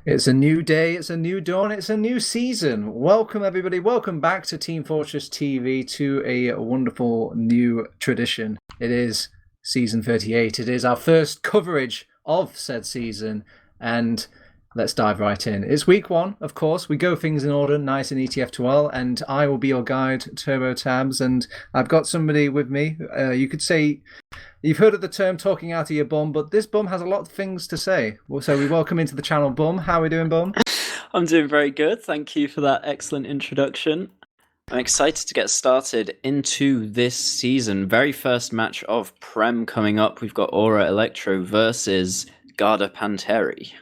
It's a new day, it's a new dawn, it's a new season. Welcome, everybody. Welcome back to Team Fortress TV to a wonderful new tradition. It is season 38. It is our first coverage of said season, and let's dive right in. It's week one, of course. We go things in order, nice and ETF2L, and I will be your guide, TurboTabs, and I've got somebody with me. You could say you've heard of the term talking out of your bum, but this bum has a lot of things to say. So we welcome into the channel, Bum. How are we doing, Bum? I'm doing very good. Thank you for that excellent introduction. I'm excited to get started into this season. Very first match of Prem coming up. We've got Ora Elektro versus Garda Panteri.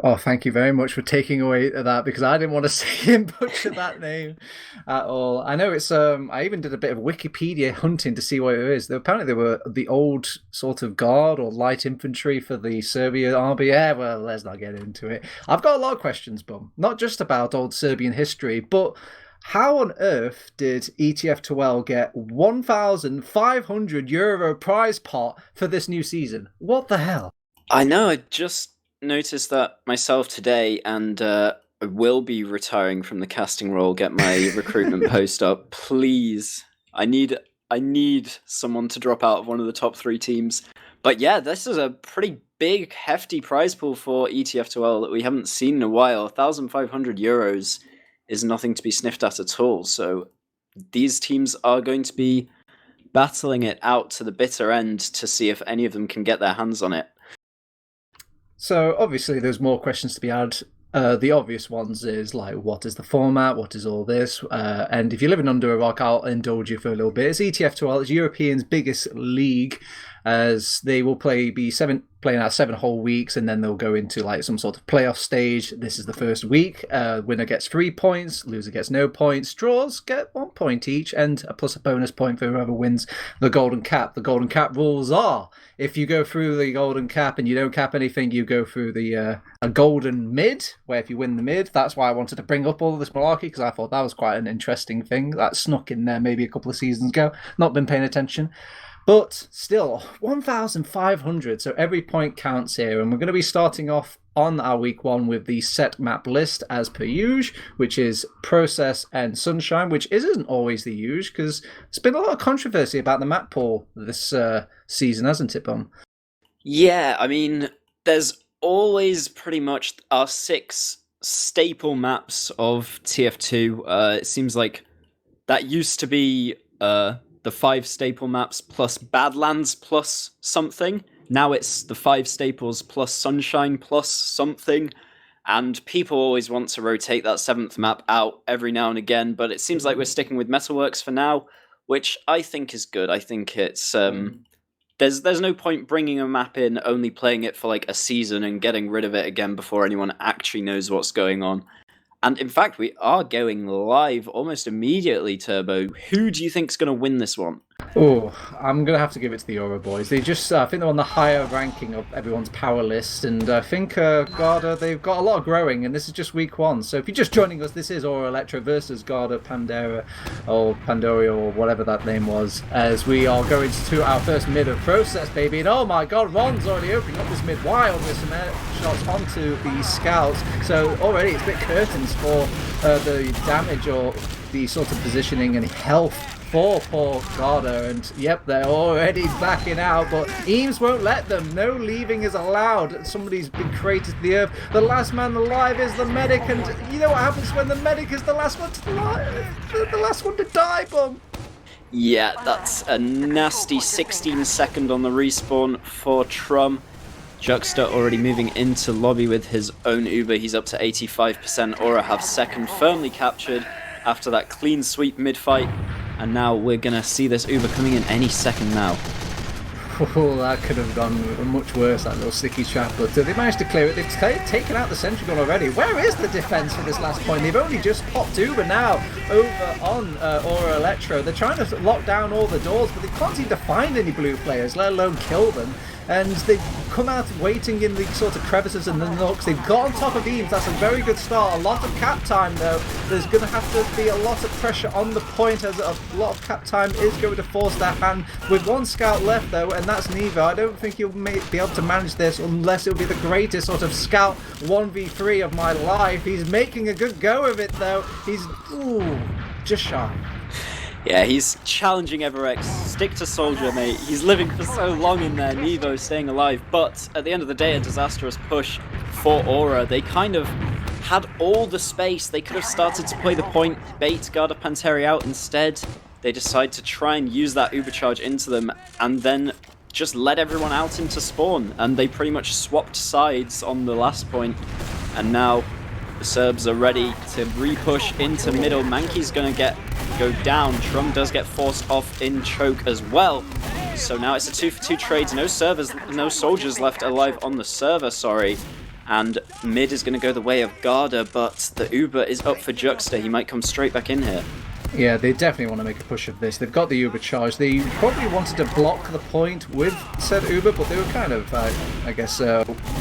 Oh, thank you very much for taking away that, because I didn't want to see him butcher that name at all. I know it's I even did a bit of Wikipedia hunting to see what it is. Apparently they were the old sort of guard or light infantry for the Serbian army. Yeah, well, let's not get into it. I've got a lot of questions, Bum. Not just about old Serbian history, but how on earth did ETF2L get €1,500 prize pot for this new season? What the hell? I know, I just noticed that myself today, and I will be retiring from the casting role. Get my recruitment post up, please. I need someone to drop out of one of the top 3 teams. But yeah, this is a pretty big, hefty prize pool for ETF2L that we haven't seen in a while. €1,500 is nothing to be sniffed at all. So these teams are going to be battling it out to the bitter end to see if any of them can get their hands on it. So obviously there's more questions to be had. The obvious ones is like, what is the format? What is all this? And if you're living under a rock, I'll indulge you for a little bit. It's ETF2L. It's Europeans' biggest league, as they will playing out 7 whole weeks, and then they'll go into like some sort of playoff stage. This is the first week. Winner gets 3 points, loser gets no points. Draws get 1 point each, and plus a bonus point for whoever wins the golden cap. The golden cap rules are: if you go through the golden cap and you don't cap anything, you go through the a golden mid, where if you win the mid, that's why I wanted to bring up all of this malarkey, because I thought that was quite an interesting thing that snuck in there maybe a couple of seasons ago. Not been paying attention. But still, 1,500, so every point counts here. And we're going to be starting off on our week one with the set map list as per usual, which is Process and Sunshine, which isn't always the usual, because there's been a lot of controversy about the map pool this season, hasn't it, Bum? Yeah, I mean, there's always pretty much our 6 staple maps of TF2. It seems like that used to be the 5 staple maps plus Badlands plus something. Now it's the 5 staples plus Sunshine plus something. And people always want to rotate that 7th map out every now and again, but it seems like we're sticking with Metalworks for now, which I think is good. I think it's there's no point bringing a map in, only playing it for like a season and getting rid of it again before anyone actually knows what's going on. And in fact, we are going live almost immediately, Turbo. Who do you think's going to win this one? Oh, I'm going to have to give it to the Ora boys. They just, I think they're on the higher ranking of everyone's power list, and I think Garda, they've got a lot of growing, and this is just week one. So if you're just joining us, this is Ora Elektro versus Garda Pandera, or Pandoria, or whatever that name was, as we are going to our first mid of Process, baby. And oh my god, Ron's already opening up this mid wild with some air shots onto the scouts. So already it's a bit curtains for the damage or the sort of positioning and health for poor Garda, and yep, they're already backing out, but Eames won't let them. No leaving is allowed. Somebody's been created to the earth. The last man alive is the medic, and you know what happens when the medic is the last one the last one to die, Bum? Yeah, that's a nasty 16-second on the respawn for Trum. Juxta already moving into lobby with his own Uber. He's up to 85%. Aura have second, firmly captured after that clean sweep mid-fight. And now we're going to see this Uber coming in any second now. Oh, that could have gone much worse, that little sticky trap, but they managed to clear it. They've taken out the sentry gun already. Where is the defense for this last point? They've only just popped Uber now over on Ora Elektro. They're trying to lock down all the doors, but they can't seem to find any blue players, let alone kill them. and they've come out waiting in the sort of crevices and the nooks. They've got on top of Eames. That's a very good start. A lot of cap time, though. There's going to have to be a lot of pressure on the point, as a lot of cap time is going to force their hand. With one scout left, though, and that's Nevo. I don't think he'll be able to manage this unless it'll be the greatest sort of scout 1v3 of my life. He's making a good go of it, though. He's, just shy. Yeah, he's challenging Everex. Stick to soldier, mate. He's living for so long in there. Nevo staying alive. But at the end of the day, a disastrous push for Ora. They kind of had all the space. They could have started to play the point, bait Garda Panteri out. Instead, they decide to try and use that Uber charge into them and then just let everyone out into spawn. And they pretty much swapped sides on the last point. And now the Serbs are ready to re-push into middle. Mankey's going to go down. Trum does get forced off in choke as well. So now it's a 2-for-2 trade. No soldiers left alive on the server, sorry. And mid is going to go the way of Garda, but the Uber is up for Juxta. He might come straight back in here. Yeah, they definitely want to make a push of this. They've got the Uber charge. They probably wanted to block the point with said Uber, but they were kind of, I guess,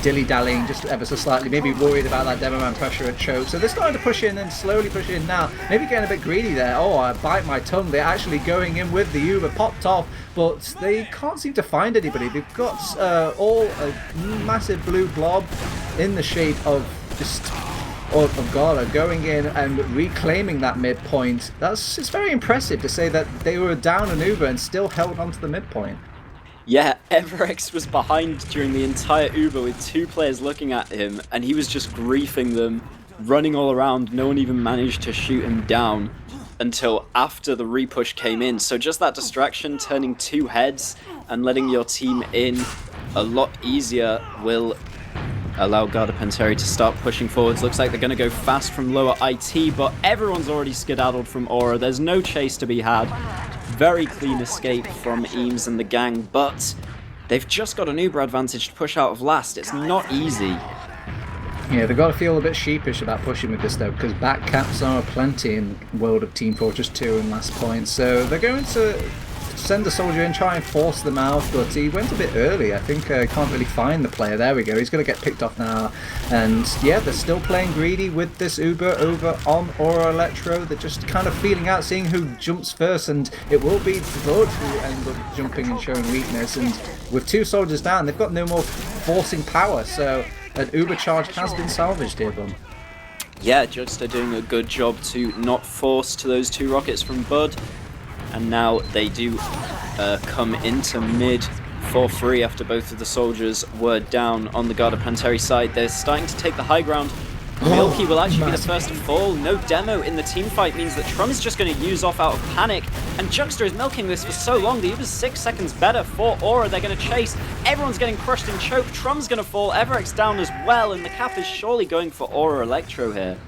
dilly-dallying just ever so slightly, maybe worried about that Demoman pressure at choke. So they're starting to push in and slowly push in now. Maybe getting a bit greedy there. Oh, I bite my tongue. They're actually going in with the Uber popped off, but they can't seem to find anybody. They've got all a massive blue blob in the shape of just... of Garda going in and reclaiming that midpoint. It's very impressive to say that they were down an Uber and still held onto the midpoint. Yeah, Everex was behind during the entire Uber with two players looking at him, and he was just griefing them, running all around. No one even managed to shoot him down until after the repush came in. So just that distraction, turning two heads and letting your team in a lot easier will allow Garda Panteri to start pushing forwards. Looks like they're going to go fast from lower IT, but everyone's already skedaddled from Ora. There's no chase to be had. Very clean escape from Eames and the gang, but they've just got an Uber advantage to push out of last. It's not easy. Yeah, they've got to feel a bit sheepish about pushing with this, though, because back caps are plenty in the world of Team Fortress 2 and last point, so they're going to send the soldier in, try and force them out, but he went a bit early. I think can't really find the player. There we go. He's going to get picked off now. And yeah, they're still playing greedy with this Uber over on Ora Elektro. They're just kind of feeling out, seeing who jumps first, and it will be Blood who ends up jumping and showing weakness. And with two soldiers down, they've got no more forcing power, so an Uber charge has been salvaged here, Bum. Yeah, Juxta doing a good job to not force to those two rockets from Bud. And now they do come into mid for free after both of the soldiers were down on the Garda Panteri side. They're starting to take the high ground. Milky will actually be the first to fall. No demo in the team fight means that Trum is just going to use off out of panic. And Juxta is milking this for so long. The Uber's 6 seconds better for Ora. They're going to chase. Everyone's getting crushed in choke. Trum's going to fall. Everex down as well. And the cap is surely going for Ora Elektro here.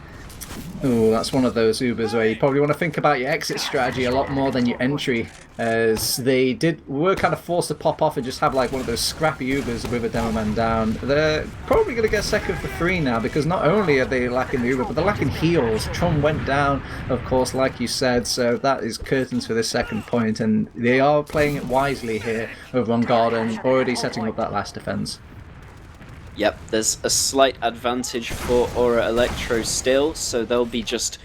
Oh, that's one of those Ubers where you probably want to think about your exit strategy a lot more than your entry, as they were kind of forced to pop off and just have like one of those scrappy Ubers with a demo man down. They're probably going to get second for free now, because not only are they lacking the Uber, but they're lacking heals. Trum went down, of course, like you said, so that is curtains for this second point, and they are playing it wisely here over on Garden, already setting up that last defense. Yep, there's a slight advantage for Ora Elektro still, so they'll be just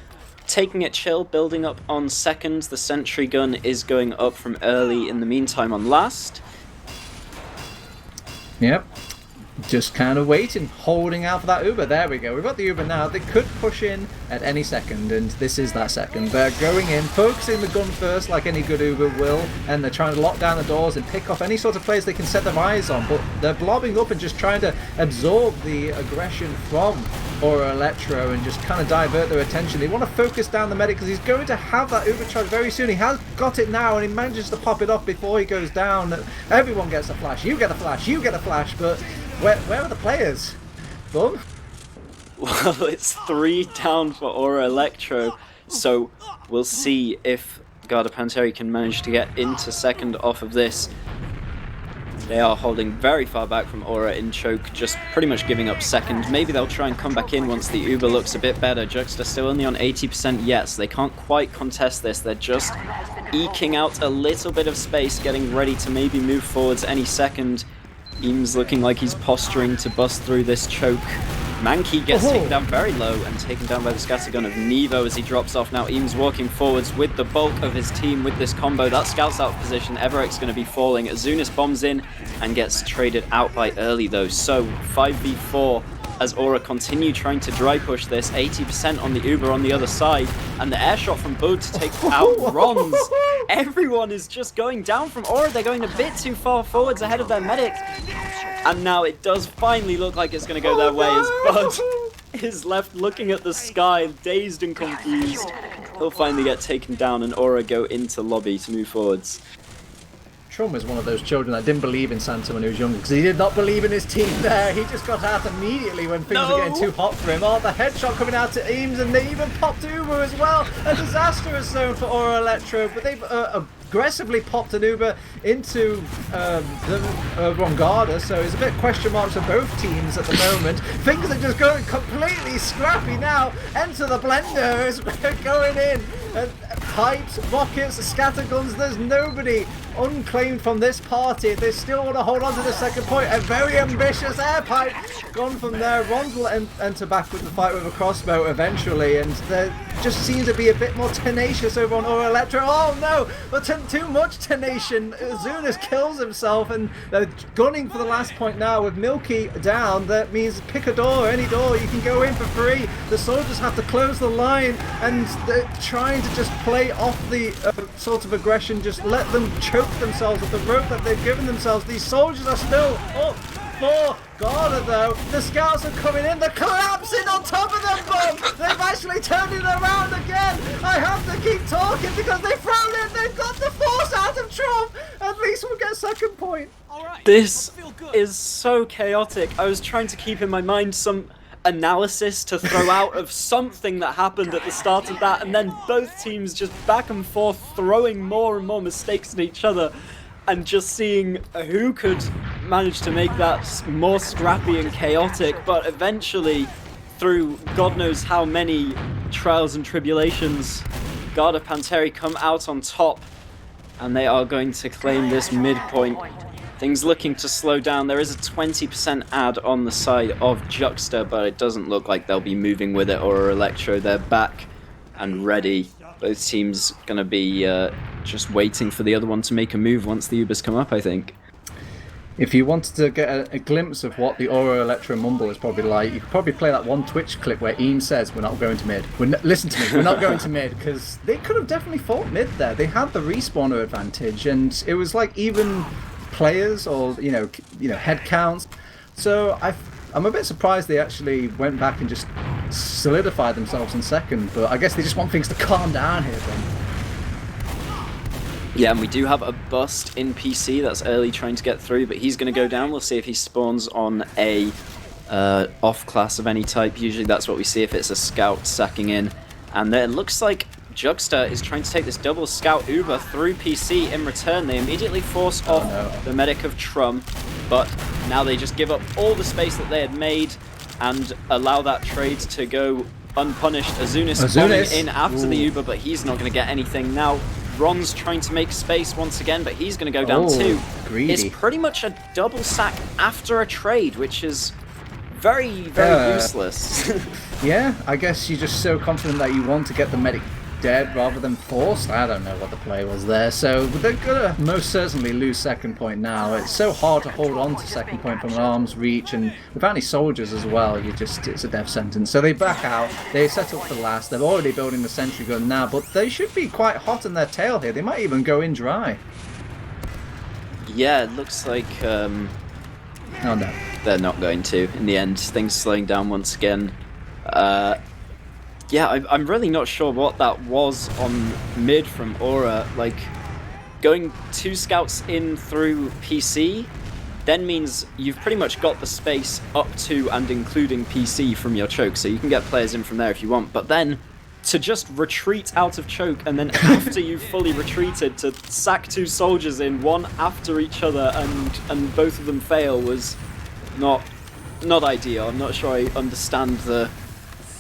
taking it chill, building up on second. The sentry gun is going up from early in the meantime on last. Yep. Just kind of waiting, holding out for that Uber. There we go. We've got the Uber now. They could push in at any second, and this is that second. They're going in, focusing the gun first, like any good Uber will, and they're trying to lock down the doors and pick off any sort of players they can set their eyes on, but they're blobbing up and just trying to absorb the aggression from Ora Elektro and just kind of divert their attention. They want to focus down the medic because he's going to have that Uber charge very soon. He has got it now, and he manages to pop it off before he goes down. Everyone gets a flash. You get a flash. You get a flash, but where are the players? Bum? Well, it's 3 down for Ora Elektro, so we'll see if Garda Panteri can manage to get into second off of this. They are holding very far back from Ora in choke, just pretty much giving up second. Maybe they'll try and come back in once the Uber looks a bit better. Juxta still only on 80% yet, so they can't quite contest this. They're just eking out a little bit of space, getting ready to maybe move forwards any second. Eames looking like he's posturing to bust through this choke. Mankey gets taken down very low and taken down by the scattergun of Nevo as he drops off. Now Eames walking forwards with the bulk of his team with this combo. That scout's out of position. Everett's going to be falling. Azunis bombs in and gets traded out by early though. So 5v4 as Ora continue trying to dry push this. 80% on the Uber on the other side. And the air shot from Bud to take out Rons. Everyone is just going down from Ora. They're going a bit too far forwards ahead of their medic. And now it does finally look like it's going to go their way as Bud is left looking at the sky, dazed and confused. He'll finally get taken down and Ora go into lobby to move forwards. Trum is one of those children that didn't believe in Santa when he was younger because he did not believe in his team there. He just got out immediately when things were getting too hot for him. Oh, the headshot coming out to Eames, and they even popped Uber as well. A disastrous zone for Ora Elektro, but they've aggressively popped an Uber into the wrong Garda, so it's a bit question marks for both teams at the moment. Things are just going completely scrappy now. Enter the blender is going in. Pipes, rockets, scatterguns, there's nobody unclaimed from this party. They still want to hold on to the second point. A very ambitious air pipe gone from there. Rons will enter back with the fight with a crossbow eventually, and there just seems to be a bit more tenacious over on Ora Elektro. Oh no, but too much tenation. Zunas kills himself, and they're gunning for the last point now with Milky down. That means pick a door, any door, you can go in for free. The soldiers have to close the line, and they're trying to just play off the sort of aggression, just let them choke themselves with the rope that they've given themselves. These soldiers are still up for Garda though. The scouts are coming in, they're collapsing on top of them, Bum! They've actually turned it around again! I have to keep talking because they've thrown it, they've got the force out of Trump! At least we'll get second point. This is so chaotic. I was trying to keep in my mind some analysis to throw out of something that happened at the start of that, and then both teams just back and forth throwing more and more mistakes at each other, and just seeing who could manage to make that more scrappy and chaotic. But eventually, through God knows how many trials and tribulations, Garda Panteri come out on top, and they are going to claim this midpoint. Things looking to slow down. There is a 20% add on the side of Juxta, but it doesn't look like they'll be moving with it. Or Electro, they're back and ready. Both teams going to be just waiting for the other one to make a move once the Ubers come up, I think. If you wanted to get a glimpse of what the Ora Elektro mumble is probably like, you could probably play that one Twitch clip where Eames says, "We're not going to mid." Listen to me, we're not going to mid, because they could have definitely fought mid there. They had the respawner advantage, and it was like even players or you know head counts. So I'm a bit surprised they actually went back and just solidified themselves in second. But I guess they just want things to calm down here then. Yeah, and we do have a bust in PC. That's early trying to get through, but he's going to go down. We'll see if he spawns on a off class of any type. Usually that's what we see if it's a scout sacking in. And then it looks like Juxta is trying to take this double scout Uber through PC. In return, they immediately force off the medic of Trum, but now they just give up all the space that they had made and allow that trade to go unpunished. Azunis bombing in after the Uber, but he's not going to get anything. Now Ron's trying to make space once again, but he's going to go down too. Greedy. It's pretty much a double sack after a trade, which is very, very useless. Yeah, I guess you're just so confident that you want to get the medic dead rather than forced. I don't know what the play was there. So they're gonna most certainly lose second point now. It's so hard to hold on to second point from an arm's reach, and without any soldiers as well, it's a death sentence. So they back out, they set up for last. They're already building the sentry gun now, but they should be quite hot in their tail here. They might even go in dry. Yeah, it looks like oh no, they're not going to. In the end, things slowing down once again. Yeah, I'm really not sure what that was on mid from Ora. Like, going 2 scouts in through PC then means you've pretty much got the space up to and including PC from your choke, so you can get players in from there if you want. But then to just retreat out of choke, and then after you've fully retreated, to sack 2 soldiers in, one after each other, and both of them fail was not ideal. I'm not sure I understand the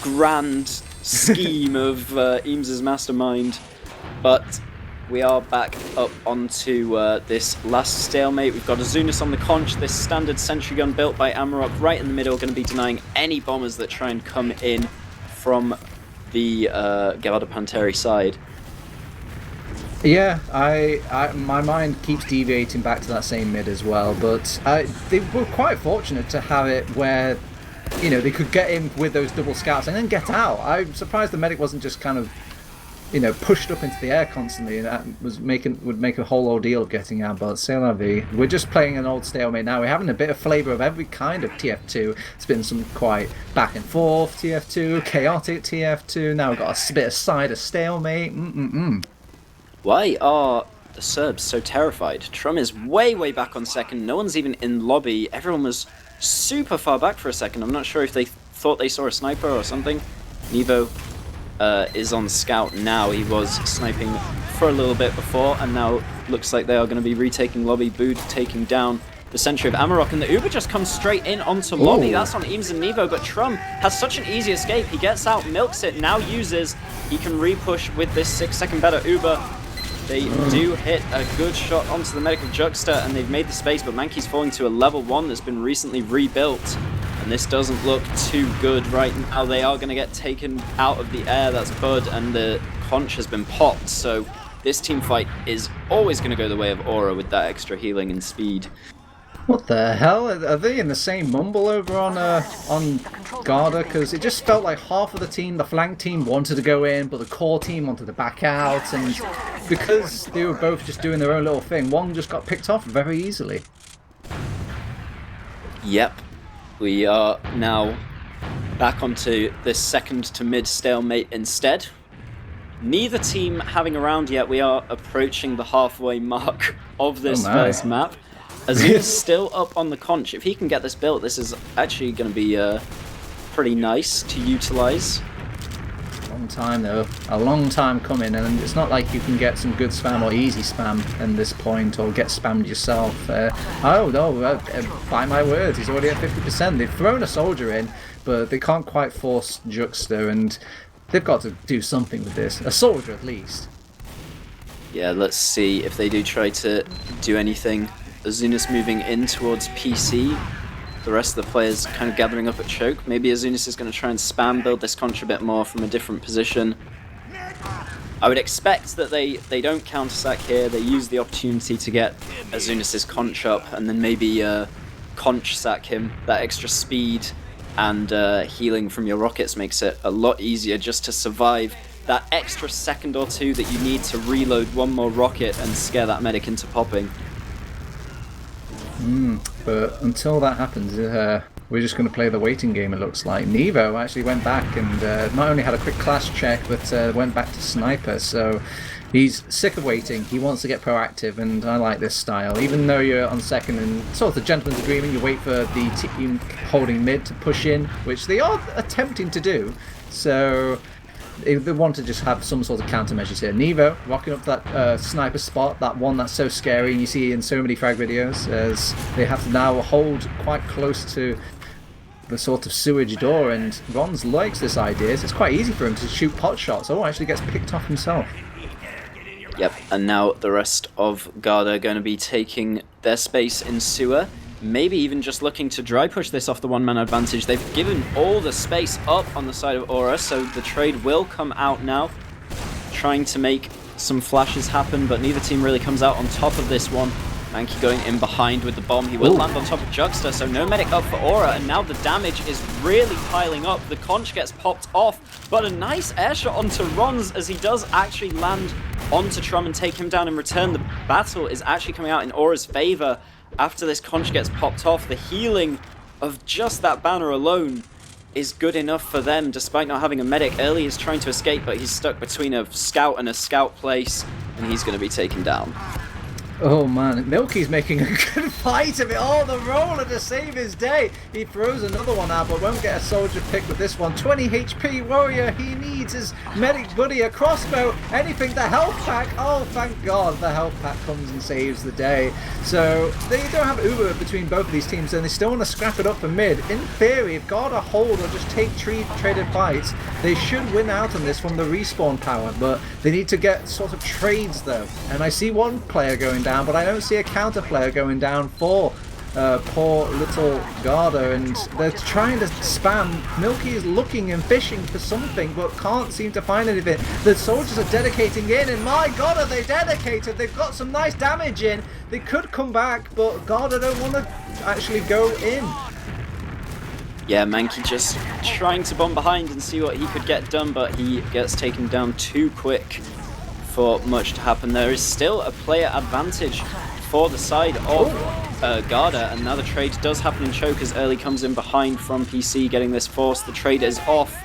grand scheme of Eames' mastermind, but we are back up onto this last stalemate. We've got Azunis on the conch, this standard sentry gun built by Amarok right in the middle, going to be denying any bombers that try and come in from the Garda Panteri side. Yeah, my mind keeps deviating back to that same mid as well, but they were quite fortunate to have it where, you know, they could get in with those double scouts and then get out. I'm surprised the medic wasn't just kind of, you know, pushed up into the air constantly, and that would make a whole ordeal of getting out. But c'est la vie. We're just playing an old stalemate now. We're having a bit of flavour of every kind of TF2. It's been some quite back and forth TF2, chaotic TF2. Now we've got a bit of side of stalemate. Why are the Serbs so terrified? Trum is way back on second. No one's even in lobby. Everyone was super far back for a second. I'm not sure if they thought they saw a sniper or something. Nevo is on scout now. He was sniping for a little bit before, and now looks like they are going to be retaking lobby. Bood taking down the sentry of Amarok, and the Uber just comes straight in onto lobby. That's on Eames and Nevo, but Trum has such an easy escape. He gets out, milks it, now uses. He can re-push with this 6-second better Uber. They do hit a good shot onto the medic of Juxta, and they've made the space, but Mankey's falling to a level 1 that's been recently rebuilt. And this doesn't look too good right now. They are going to get taken out of the air. That's Bud, and the conch has been popped. So this team fight is always going to go the way of Ora with that extra healing and speed. What the hell? Are they in the same mumble over on Garda? Because it just felt like half of the team, the flank team, wanted to go in, but the core team wanted to back out. And because they were both just doing their own little thing, one just got picked off very easily. Yep. We are now back onto this second to mid stalemate instead. Neither team having a round yet. We are approaching the halfway mark of this first map. Azul's still up on the conch. If he can get this built, this is actually going to be pretty nice to utilize. Long time though, a long time coming, and it's not like you can get some good spam or easy spam at this point, or get spammed yourself. Oh no, by my words, he's already at 50%. They've thrown a soldier in, but they can't quite force Juxta, and they've got to do something with this. A soldier at least. Yeah, let's see if they do try to do anything. Azunis moving in towards PC. The rest of the players kind of gathering up at choke. Maybe Azunis is going to try and spam build this conch a bit more from a different position. I would expect that they don't counter-sack here. They use the opportunity to get Azunis' conch up, and then maybe conch sack him. That extra speed and healing from your rockets makes it a lot easier just to survive that extra second or two that you need to reload one more rocket and scare that medic into popping. But until that happens, we're just going to play the waiting game, it looks like. Nevo actually went back and not only had a quick class check, but went back to sniper, so he's sick of waiting. He wants to get proactive, and I like this style. Even though you're on second and sort of gentleman's agreement, you wait for the team holding mid to push in, which they are attempting to do, so they want to just have some sort of countermeasures here. Nevo rocking up that sniper spot, that one that's so scary, you see in so many frag videos, as they have to now hold quite close to the sort of sewage door, and Rons likes this idea, so it's quite easy for him to shoot pot shots. Oh, actually gets picked off himself. Yep, and now the rest of Garda are going to be taking their space in sewer. Maybe even just looking to dry push this off the one-man advantage. They've given all the space up on the side of Ora, so the trade will come out now. Trying to make some flashes happen, but neither team really comes out on top of this one. Mankey going in behind with the bomb. He will land on top of Juxta, so no medic up for Ora, and now the damage is really piling up. The conch gets popped off, but a nice air shot onto Rons as he does actually land onto Trum and take him down in return. The battle is actually coming out in Ora's favor. After this conch gets popped off, the healing of just that banner alone is good enough for them, despite not having a medic. Early is trying to escape, but he's stuck between a scout and a scout place, and he's going to be taken down. Oh man, Milky's making a good fight of it. Oh, the roller to save his day. He throws another one out, but won't get a soldier pick with this one. 20 HP warrior. He needs his medic buddy, a crossbow, anything. The health pack. Oh, thank God, the health pack comes and saves the day. So they don't have Uber between both of these teams, and they still want to scrap it up for mid. In theory, if Garda hold or just take traded fights, they should win out on this from the respawn power. But they need to get sort of trades though. And I see one player going down, but I don't see a counter player going down for poor little Garda, and they're trying to spam. Milky is looking and fishing for something, but can't seem to find anything. The soldiers are dedicating in, and my God, are they dedicated? They've got some nice damage in. They could come back, but Garda don't want to actually go in. Yeah, Mankey just trying to bomb behind and see what he could get done, but he gets taken down too quick for much to happen. There is still a player advantage for the side of Garda, and now the trade does happen in choke as Early comes in behind from PC, getting this force. The trade is off.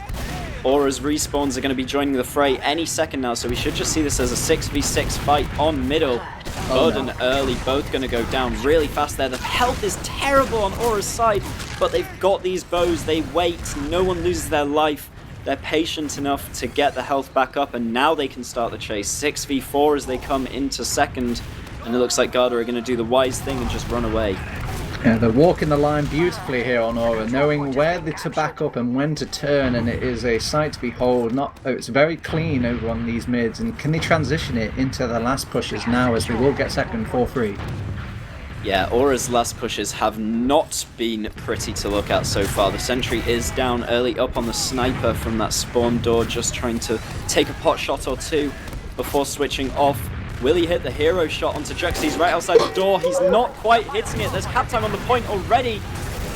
Aura's respawns are going to be joining the fray any second now, so we should just see this as a 6v6 fight on middle. Bud and Early both going to go down really fast there. The health is terrible on Aura's side, but they've got these bows. They wait. No one loses their life. They're patient enough to get the health back up, and now they can start the chase. 6v4 as they come into second, and it looks like Garda are going to do the wise thing and just run away. Yeah, they're walking the line beautifully here on Ora, knowing where to back up and when to turn, and it is a sight to behold. It's very clean over on these mids, and can they transition it into the last pushes now, as they will get second for free? Yeah, Aura's last pushes have not been pretty to look at so far. The sentry is down Early up on the sniper from that spawn door, just trying to take a pot shot or two before switching off. Will he hit the hero shot onto Jux? He's right outside the door. He's not quite hitting it. There's cap time on the point already.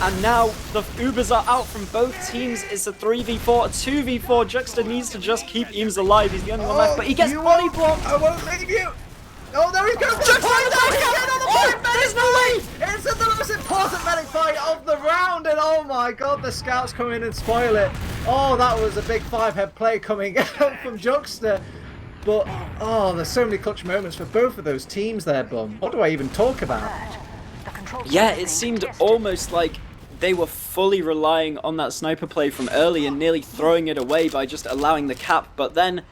And now the Ubers are out from both teams. It's a 3v4, a 2v4. Juxta needs to just keep Eames alive. He's the only one left, but he gets body blocked. I won't leave you. Oh, there he goes. There's no way. It's the most important medic fight of the round, and oh my God, the scouts come in and spoil it. Oh, that was a big 5-head play coming out from Juxta. But, oh, there's so many clutch moments for both of those teams there, Bum. What do I even talk about? Yeah, it seemed almost like they were fully relying on that sniper play from Early and nearly throwing it away by just allowing the cap. But then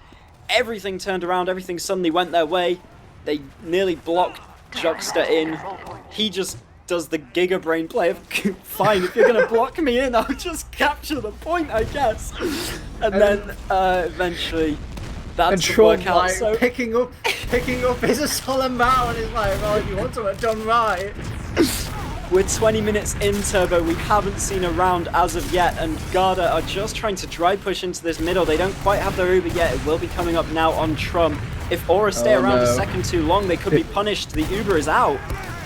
everything turned around, everything suddenly went their way. They nearly blocked Juxta in. He just does the Giga Brain play of, fine, if you're going to block me in, I'll just capture the point, I guess. And then eventually... And Trump, like, picking up his solemn bow, and he's like, well, if you want to done right. We're 20 minutes in, Turbo. We haven't seen a round as of yet, and Garda are just trying to dry push into this middle. They don't quite have their Uber yet. It will be coming up now on Trump. If Aura stay around a second too long, they could be punished. The Uber is out.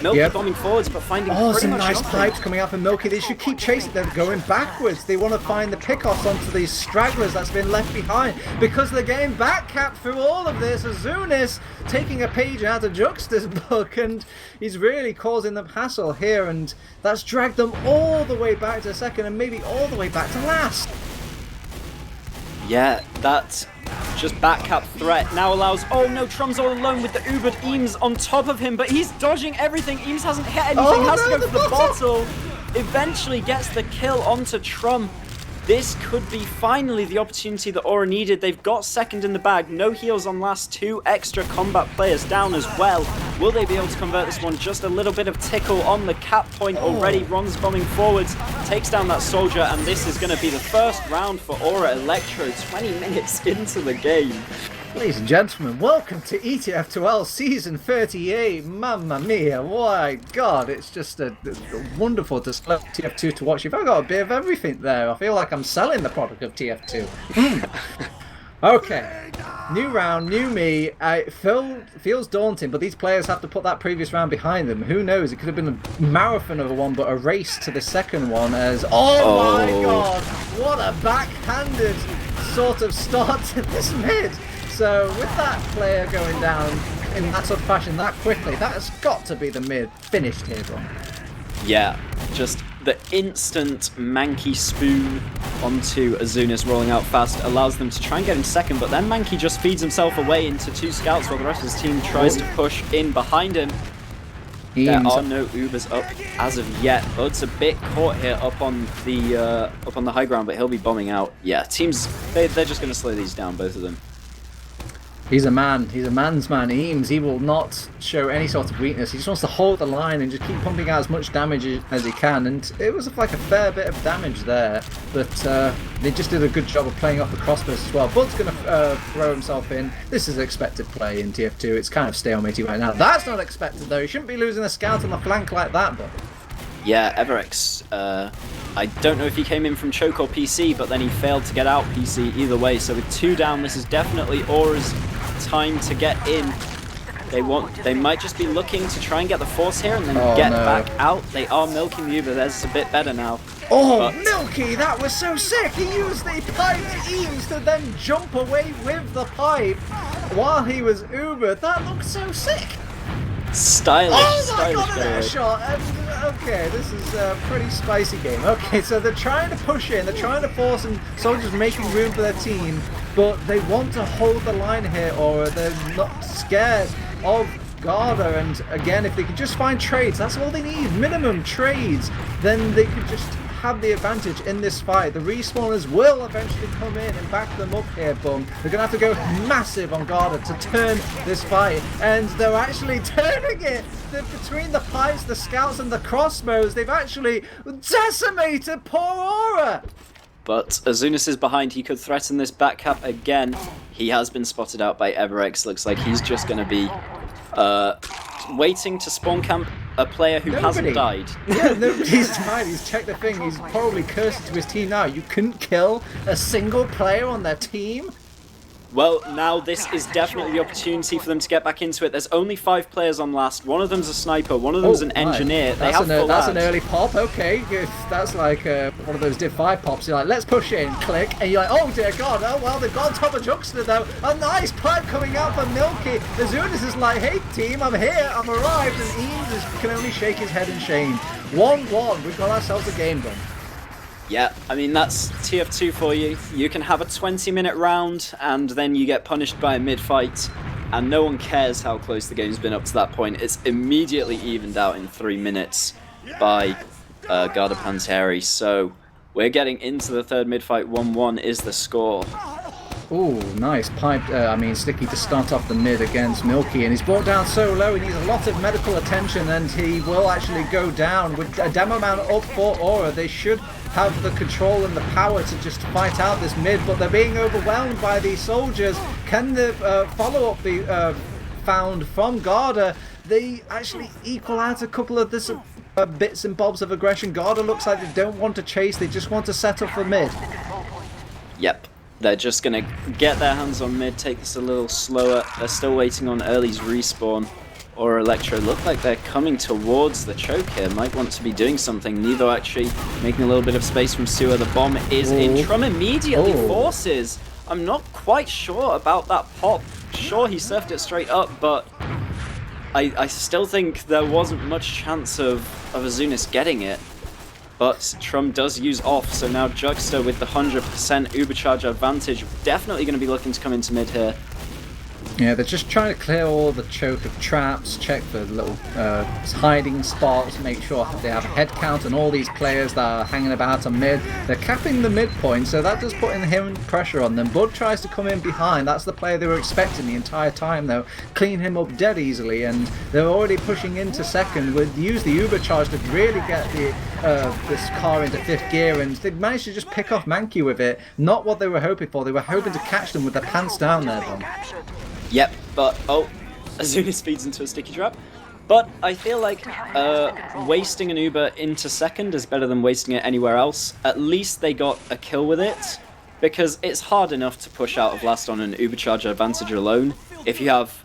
Milky bombing forwards, but finding pretty much nice nothing. pipes coming out from Milky. They should keep chasing. They're going backwards. They want to find the pickoffs onto these stragglers that's been left behind, because they're getting backcapped through all of this. Azunis taking a page out of Juxta's book, and he's really causing them hassle here, and that's dragged them all the way back to second, and maybe all the way back to last. Yeah, that just backcap threat now allows... Oh no, Trum's all alone with the Ubered Eames on top of him, but he's dodging everything. Eames hasn't hit anything, has to go for the bottle. Eventually gets the kill onto Trum. This could be finally the opportunity that Aura needed. They've got second in the bag, no heals on last, 2 extra combat players down as well. Will they be able to convert this one? Just a little bit of tickle on the cap point already. Ron's bombing forwards, takes down that soldier, and this is going to be the first round for Ora Elektro, 20 minutes into the game. Ladies and gentlemen, welcome to ETF2L Season 38. Mamma mia, my God, it's just a wonderful display of TF2 to watch. You've got a bit of everything there. I feel like I'm selling the product of TF2. Okay, new round, new me. It feels daunting, but these players have to put that previous round behind them. Who knows? It could have been a marathon of one, but a race to the second one as... Oh my God, what a backhanded sort of start to this mid. So with that player going down in that sort of fashion that quickly, that has got to be the mid finished here, bro. Yeah, just the instant Mankey spoon onto Azunis rolling out fast allows them to try and get him second, but then Mankey just feeds himself away into 2 scouts while the rest of his team tries to push in behind him. There Eames. are no Ubers up as of yet. Ud's a bit caught here up on the high ground, but he'll be bombing out. Yeah, teams they're just going to slow these down, both of them. He's a man. He's a man's man. Eames, he will not show any sort of weakness. He just wants to hold the line and just keep pumping out as much damage as he can. And it was like a fair bit of damage there. But they just did a good job of playing off the crossbows as well. Bud's going to throw himself in. This is expected play in TF2. It's kind of stalematy right now. That's not expected, though. He shouldn't be losing a scout on the flank like that, Bud. Yeah, Everex, I don't know if he came in from choke or PC, but then he failed to get out PC either way. So with 2 down, this is definitely Aura's time to get in. They might just be looking to try and get the force here and then get back out. They are milking the Uber. That's a bit better now. Oh, but Milky, that was so sick. He used the pipe to Eames to then jump away with the pipe while he was Ubered. That looked so sick. Stylish. Oh my god, an air shot! Okay, this is a pretty spicy game. Okay, so they're trying to push in, they're trying to force and soldiers making room for their team, but they want to hold the line here, or they're not scared of Garda. And again, if they could just find trades, that's all they need, minimum trades, then they could just have the advantage in this fight. The respawners will eventually come in and back them up here, Bum. They're going to have to go massive on Garda to turn this fight, and they're actually turning it. Between the pipes, the scouts, and the crossbows, they've actually decimated poor Ora. But Azunis is behind. He could threaten this back cap again. He has been spotted out by Everex. Looks like he's just going to be waiting to spawn camp a player who hasn't died. Yeah, nobody's died. He's checked the thing. He's probably cursed to his team now. You couldn't kill a single player on their team? Well, now this is definitely the opportunity for them to get back into it. There's only 5 players on last. One of them's a sniper, one of them's an engineer. They have full That's ads. an early pop, okay. That's like one of those Div 5 pops. You're like, let's push in, click, and you're like, oh dear god, oh well, they've got on top of Juxta though. A nice pipe coming out from Milky. Azunis is like, hey team, I'm here, I've arrived, and Eames can only shake his head in shame. 1-1, we've got ourselves a game done. Yeah, I mean, that's TF2 for you. You can have a 20-minute round, and then you get punished by a mid-fight, and no one cares how close the game's been up to that point. It's immediately evened out in 3 minutes by Garda Panteri, so we're getting into the third mid-fight. 1-1 is the score. Ooh, nice pipe, Sticky to start off the mid against Milky, and he's brought down so low, he needs a lot of medical attention, and he will actually go down. With a demo man up for Ora, they should have the control and the power to just fight out this mid, but they're being overwhelmed by these soldiers. Can the follow-up be found from Garda? They actually equal out a couple of this bits and bobs of aggression. Garda looks like they don't want to chase, they just want to set up for mid. Yep. They're just going to get their hands on mid, take this a little slower. They're still waiting on Early's respawn. Ora Elektro look like they're coming towards the choke here. Might want to be doing something. Neither actually making a little bit of space from Sewer. The bomb is in. Trum immediately forces. I'm not quite sure about that pop. Sure, he surfed it straight up, but I still think there wasn't much chance of Azunis getting it. But Trum does use off, so now Juxta with the 100% Ubercharge advantage, definitely going to be looking to come into mid here. Yeah, they're just trying to clear all the choke of traps, check the little hiding spots, make sure they have a head count on all these players that are hanging about on mid. They're capping the midpoint, so that does put in him pressure on them. Bud tries to come in behind. That's the player they were expecting the entire time, though. Clean him up dead easily, and they're already pushing into second. Would use the Ubercharge to really get this car into 5th gear, and they managed to just pick off Mankey with it. Not what they were hoping for. They were hoping to catch them with their pants down there, Bud. Yep, but Azunis feeds into a sticky trap. But I feel like wasting an Uber into second is better than wasting it anywhere else. At least they got a kill with it, because it's hard enough to push out of last on an Ubercharge advantage alone. If you have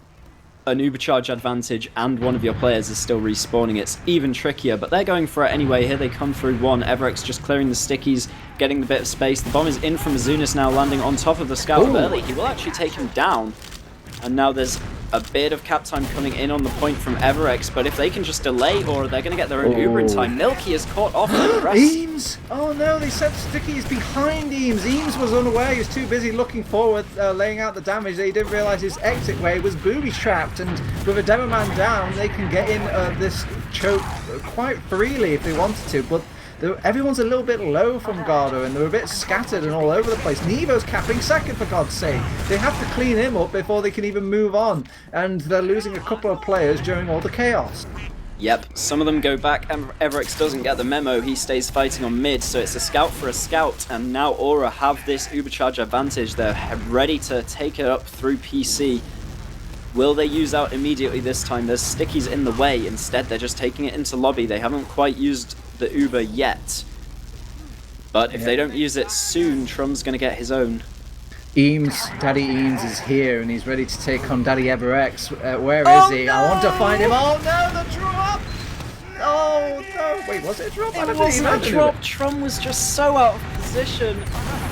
an Ubercharge advantage and one of your players is still respawning, it's even trickier, but they're going for it anyway. Here they come through one. Everex just clearing the stickies, getting the bit of space. The bomb is in from Azunis now, landing on top of the scout early. He will actually take him down. And now there's a bit of cap time coming in on the point from Everex, but if they can just delay, or they're going to get their own Uber in time. Milky is caught off the rest. Eames! Oh no, they sent stickies behind Eames. Eames was unaware, he was too busy looking forward, laying out the damage, that he didn't realise his exit way was booby trapped, and with a demo man down, they can get in this choke quite freely if they wanted to, but everyone's a little bit low from Garda, and they're a bit scattered and all over the place. Nevo's capping second, for God's sake. They have to clean him up before they can even move on, and they're losing a couple of players during all the chaos. Yep, some of them go back. Everex doesn't get the memo. He stays fighting on mid, so it's a scout for a scout. And now Ora have this Ubercharge advantage. They're ready to take it up through PC. Will they use out immediately this time? There's stickies in the way. Instead, they're just taking it into lobby. They haven't quite used the Uber yet. But if they don't use it soon, Trum's going to get his own. Daddy Eames is here, and he's ready to take on Daddy EverX. Where is he? No! I want to find him. Oh no, the drop! Oh no! Wait, was it a drop? It wasn't a drop. Trum was just so out of position.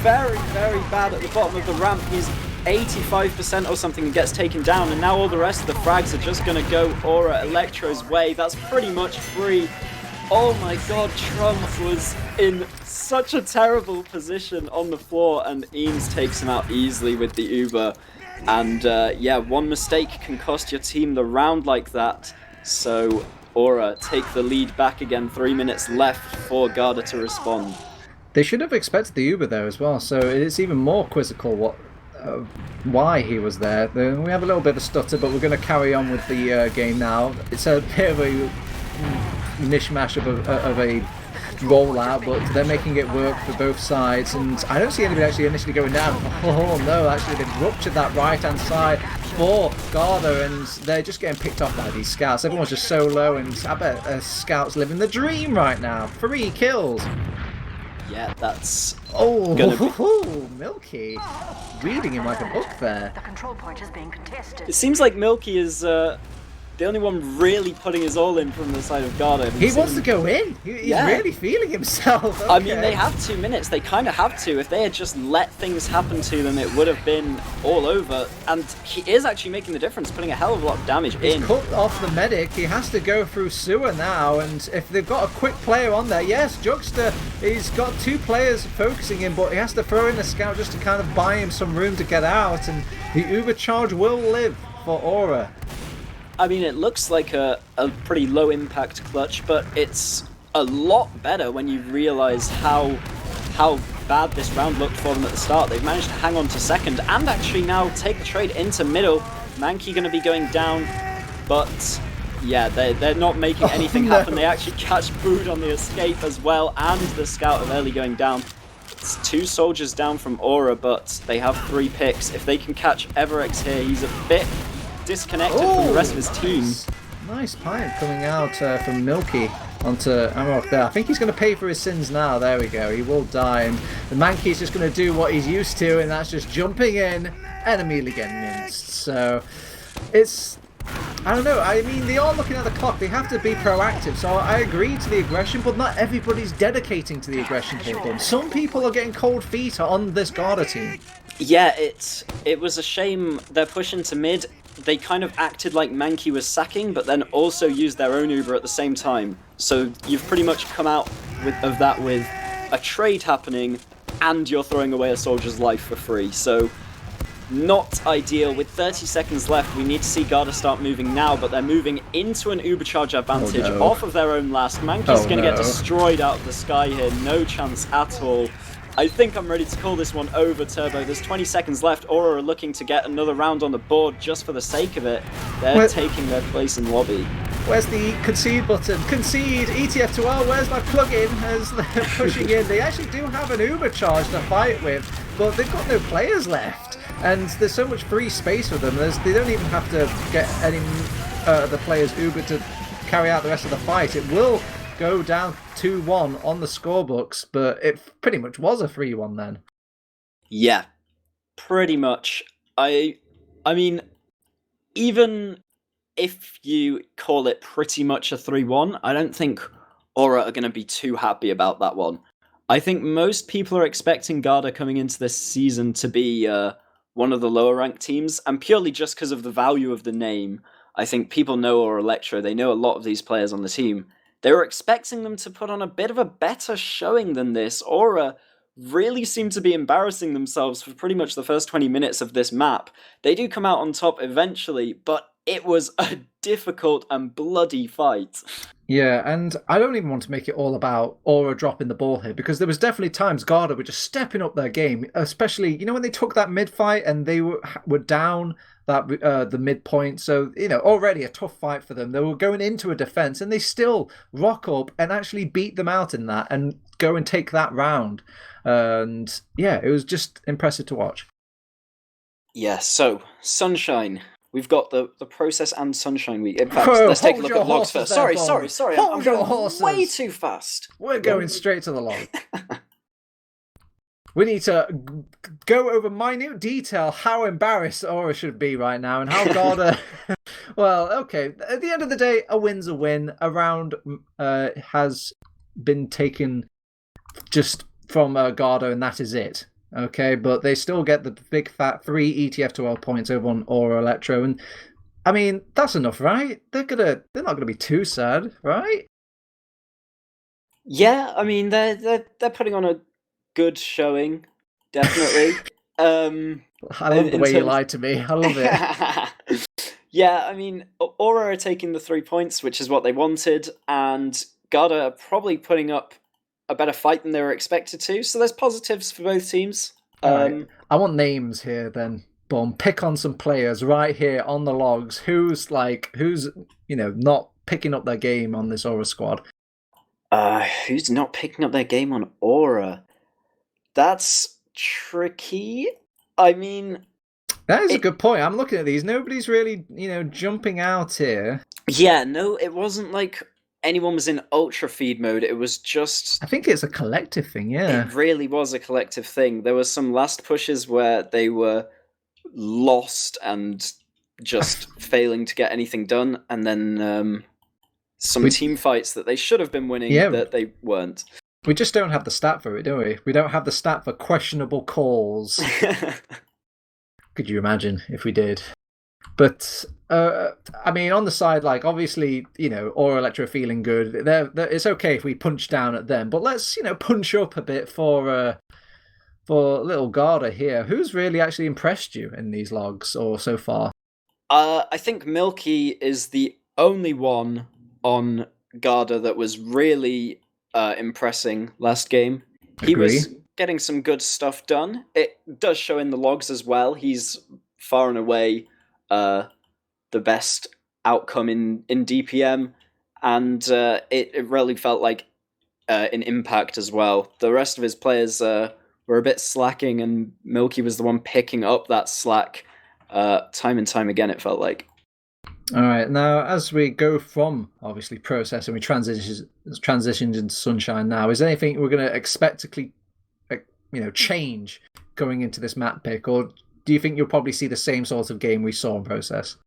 Very, very bad at the bottom of the ramp. He's 85% or something and gets taken down, and now all the rest of the frags are just going to go Ora Elektro's way. That's pretty much free. Oh my god, Trum was in such a terrible position on the floor, and Eames takes him out easily with the Uber. And yeah, one mistake can cost your team the round like that. So Ora take the lead back again, 3 minutes left for Garda to respond. They should have expected the Uber there as well, so it's even more quizzical why he was there. We have a little bit of a stutter, but we're going to carry on with the game now. It's a bit of a mishmash of a rollout, but they're making it work for both sides, and I don't see anybody actually initially going down. Oh no, actually they've ruptured that right hand side for Garda, and they're just getting picked off by these scouts. Everyone's just so low, and I bet scouts living the dream right now. 3 kills. Yeah, that's Milky reading him like a book there. The control point is being contested. It seems like Milky is the only one really putting his all in from the side of Garda. He wants to go in. He's really feeling himself. Okay. I mean, they have 2 minutes. They kind of have to. If they had just let things happen to them, it would have been all over. And he is actually making the difference, putting a hell of a lot of damage in. He's cut off the medic. He has to go through sewer now. And if they've got a quick player on there, yes, Jugster, he's got 2 players focusing him, but he has to throw in a scout just to kind of buy him some room to get out. And the Uber charge will live for Ora. I mean, it looks like a pretty low impact clutch, but it's a lot better when you realise how bad this round looked for them at the start. They've managed to hang on to second and actually now take the trade into middle. Mankey going to be going down, but yeah, they're not making anything happen. They actually catch Bood on the escape as well, and the scout of early going down. It's 2 soldiers down from Ora, but they have 3 picks. If they can catch EverX here, he's a bit disconnected from the rest of his team. Nice pipe coming out from Milky onto Amarok there. I think he's going to pay for his sins now. There we go. He will die, and the Mankey's just going to do what he's used to, and that's just jumping in and immediately getting minced. So it's, I don't know. I mean, they are looking at the clock. They have to be proactive. So I agree to the aggression, but not everybody's dedicating to the aggression for them. Some people are getting cold feet on this Garda team. Yeah, it was a shame. They're pushing to mid. They kind of acted like Mankey was sacking, but then also used their own Uber at the same time. So you've pretty much come out of that with a trade happening, and you're throwing away a soldier's life for free. So not ideal. With 30 seconds left, we need to see Garda start moving now, but they're moving into an Uber charge advantage off of their own last. Mankey's going to get destroyed out of the sky here. No chance at all. I think I'm ready to call this one over, Turbo. There's 20 seconds left. Aura are looking to get another round on the board just for the sake of it. They're taking their place in lobby. Where's the concede button? Concede! ETF2L, where's my plug-in as they're pushing in? They actually do have an Uber charge to fight with, but they've got no players left. And there's so much free space for them. They don't even have to get any the players Uber to carry out the rest of the fight. It will go down 2-1 on the scorebooks, but it pretty much was a 3-1 then. Yeah, pretty much. I mean, even if you call it pretty much a 3-1, I don't think Aura are going to be too happy about that one. I think most people are expecting Garda coming into this season to be one of the lower ranked teams, and purely just because of the value of the name. I think people know Ora Elektro, they know a lot of these players on the team. They were expecting them to put on a bit of a better showing than this. Aura really seem to be embarrassing themselves for pretty much the first 20 minutes of this map. They do come out on top eventually, but it was a difficult and bloody fight. Yeah, and I don't even want to make it all about Aura dropping the ball here because there was definitely times Garda were just stepping up their game, especially when they took that mid fight and they were down that the midpoint. So already a tough fight for them. They were going into a defense and they still rock up and actually beat them out in that and go and take that round. And yeah, it was just impressive to watch. Yeah, so Sunshine. We've got the Process and Sunshine week. In fact, Whoa, let's take a hold look your at logs horses first. there, Sorry. Bob. I'm Hold your going horses. way too fast. We're going straight to the log. We need to go over minute detail how embarrassed Aura should be right now and how Garda. Well, okay. At the end of the day, a win's a win. A round has been taken just from Garda, and that is it. Okay, but they still get the big fat 3 ETF2L points over on Ora Elektro, and I mean that's enough, right? They're not gonna be too sad, right? Yeah, I mean they're putting on a good showing, definitely. I love the in way you terms... lied to me. I love it. Yeah, I mean Aura are taking the 3 points, which is what they wanted, and Garda are probably putting up a better fight than they were expected to. So there's positives for both teams. All right, I want names here then. Boom, pick on some players right here on the logs. Who's not picking up their game on this Aura squad? Who's not picking up their game on Aura? That's tricky. I mean, That is a good point. I'm looking at these. Nobody's really, jumping out here. Yeah, no, it wasn't like anyone was in ultra feed mode. It was just... I think it's a collective thing, yeah. It really was a collective thing. There were some last pushes where they were lost and just failing to get anything done, and then some team fights that they should have been winning that they weren't. We just don't have the stat for it, do we? We don't have the stat for questionable calls. Could you imagine if we did? But I mean, on the side, like obviously, Aura Electro feeling good. It's okay if we punch down at them, but let's punch up a bit for little Garda here. Who's really actually impressed you in these logs or so far? I think Milky is the only one on Garda that was really impressing last game. He was getting some good stuff done. It does show in the logs as well. He's far and away the best outcome in DPM, and it really felt like an impact as well. The rest of his players were a bit slacking, and Milky was the one picking up that slack time and time again, it felt like. All right, now as we go from obviously Process and we transition into Sunshine now, is there anything we're going to expect to change going into this map pick, or do you think you'll probably see the same sort of game we saw in Process?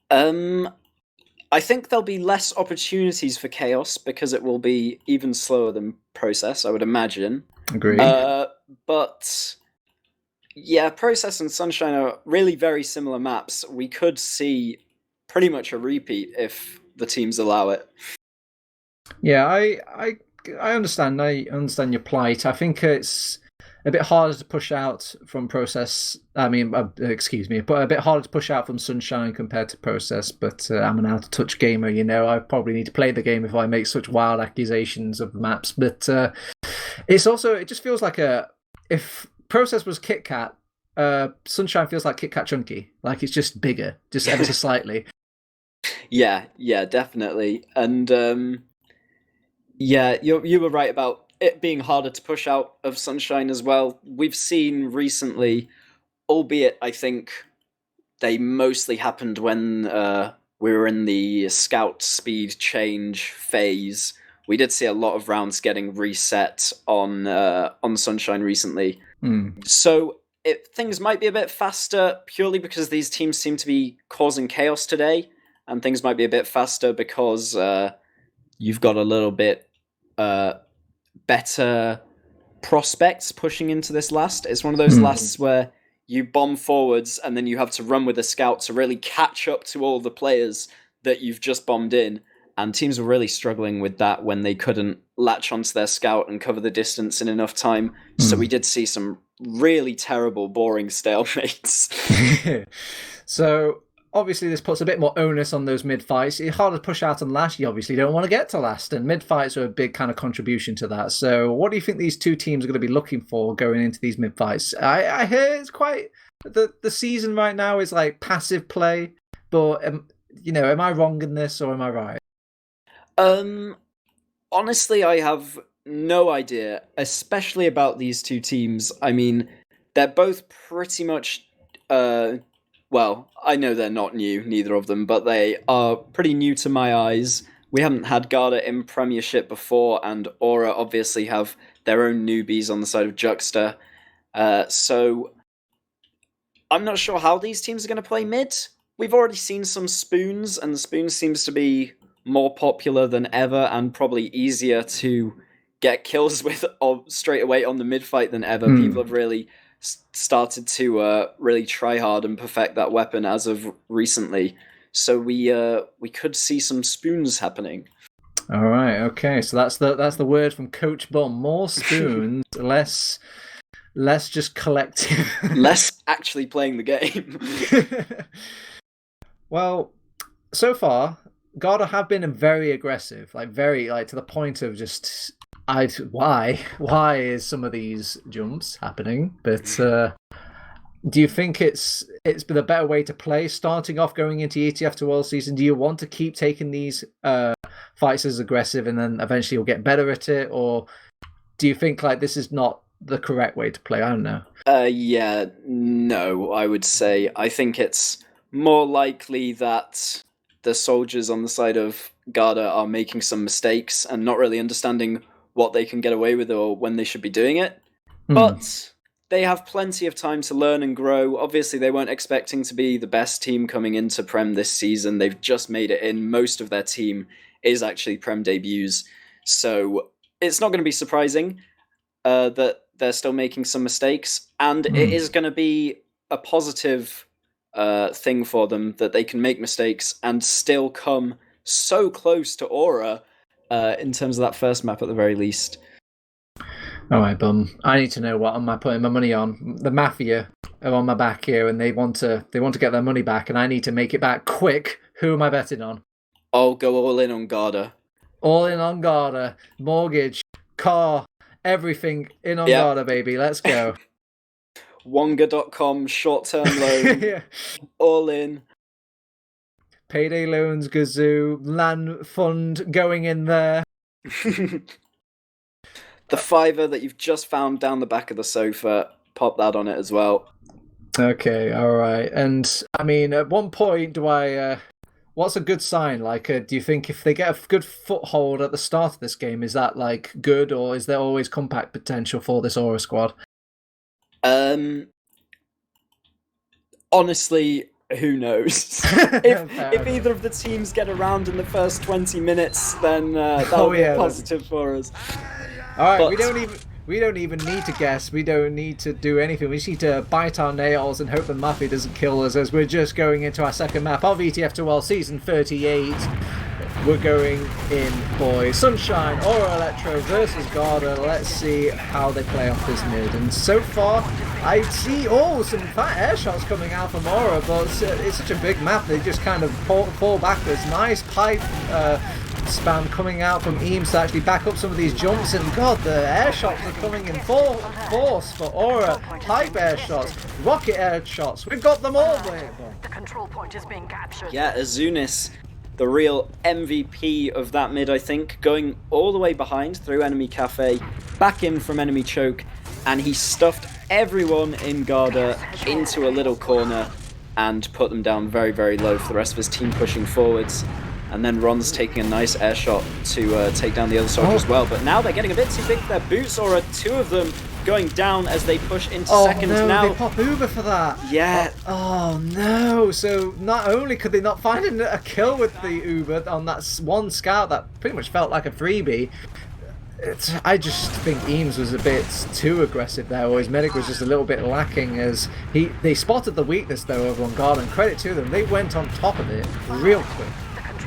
I think there'll be less opportunities for Chaos because it will be even slower than Process, I would imagine. Agree. But yeah, Process and Sunshine are really very similar maps. We could see pretty much a repeat if the teams allow it. Yeah, I understand. I understand your plight. I think it's a bit harder to push out from Process. I mean, excuse me, but a bit harder to push out from Sunshine compared to Process. But I'm an out-of-touch gamer, I probably need to play the game if I make such wild accusations of maps. But it just feels like if Process was Kit Kat, Sunshine feels like Kit Kat Chunky. Like it's just bigger, just ever so slightly. Yeah, definitely. And yeah, you were right about it being harder to push out of Sunshine as well. We've seen recently, albeit I think they mostly happened when we were in the scout speed change phase. We did see a lot of rounds getting reset on Sunshine recently. So things might be a bit faster purely because these teams seem to be causing chaos today, and things might be a bit faster because you've got a little bit better prospects pushing into this last. It's one of those lasts where you bomb forwards and then you have to run with a scout to really catch up to all the players that you've just bombed in. And teams were really struggling with that when they couldn't latch onto their scout and cover the distance in enough time. So we did see some really terrible, boring stalemates. So obviously this puts a bit more onus on those mid fights. It's harder to push out on last. You obviously don't want to get to last, and mid fights are a big kind of contribution to that. So, what do you think these two teams are going to be looking for going into these mid fights? I hear it's quite the season right now is like passive play, but am I wrong in this or am I right? Honestly, I have no idea, especially about these two teams. I mean, they're both pretty much, well, I know they're not new, neither of them, but they are pretty new to my eyes. We haven't had Garda in Premiership before, and Ora obviously have their own newbies on the side of Juxta. So I'm not sure how these teams are going to play mid. We've already seen some spoons, and the spoon seems to be more popular than ever and probably easier to get kills with straight away on the mid fight than ever. People have really started to really try hard and perfect that weapon as of recently. So we could see some spoons happening. All right, okay. So that's the word from Coach Bum. More spoons, less just collective. Less actually playing the game. Well, so far, Garda have been very aggressive, very to the point of just why is some of these jumps happening? But do you think it's been a better way to play starting off going into ETF2L season? Do you want to keep taking these fights as aggressive and then eventually you'll get better at it, or do you think this is not the correct way to play? I don't know. Yeah, no, I would say I think it's more likely that the soldiers on the side of Garda are making some mistakes and not really understanding what they can get away with or when they should be doing it. But they have plenty of time to learn and grow. Obviously, they weren't expecting to be the best team coming into Prem this season. They've just made it in. Most of their team is actually Prem debuts. So it's not going to be surprising that they're still making some mistakes. And it is going to be a positive thing for them that they can make mistakes and still come so close to Ora in terms of that first map at the very least. All right, Bum. I need to know what am I putting my money on. The Mafia are on my back here, and they want to get their money back, and I need to make it back quick. Who am I betting on? I'll go all in on Garda. All in on Garda. Mortgage, car, everything in on Garda, baby. Let's go. Wonga.com short-term loan. Yeah. All in. Payday loans, Gazoo, land fund going in there. The fiver that you've just found down the back of the sofa, pop that on it as well. Okay, all right. And I mean, at one point, do I? What's a good sign? Do you think if they get a good foothold at the start of this game, is that good, or is there always compact potential for this Aura squad? Honestly, who knows? if either of the teams get around in the first 20 minutes, then that'll be positive for us. All right, but we don't even need to guess. We don't need to do anything. We just need to bite our nails and hope the Mafia doesn't kill us as we're just going into our second map of ETF2L Season 38. We're going in, boys. Sunshine, Ora Elektro versus Garda. Let's see how they play off this mid. And so far, I see some fat air shots coming out from Ora, but it's such a big map. They just kind of fall backwards. Nice pipe spam coming out from Eames to actually back up some of these jumps, and God, the air shots are coming in full force for Ora. Pipe air shots, rocket air shots, we've got them all. The control point is being captured. Yeah, Azunis, the real MVP of that mid, I think, going all the way behind through enemy cafe, back in from enemy choke, and he stuffed everyone in Garda into a little corner and put them down very, very low for the rest of his team pushing forwards. And then Ron's taking a nice air shot to take down the other soldier as well. But now they're getting a bit too big for their boots, or two of them going down as they push into second. No, now they pop Uber for that. Yeah. Oh no! So not only could they not find a kill with the Uber on that one scout that pretty much felt like a freebie, I just think Eames was a bit too aggressive there, or his medic was just a little bit lacking. As they spotted the weakness though over on Garda, and credit to them, they went on top of it real quick.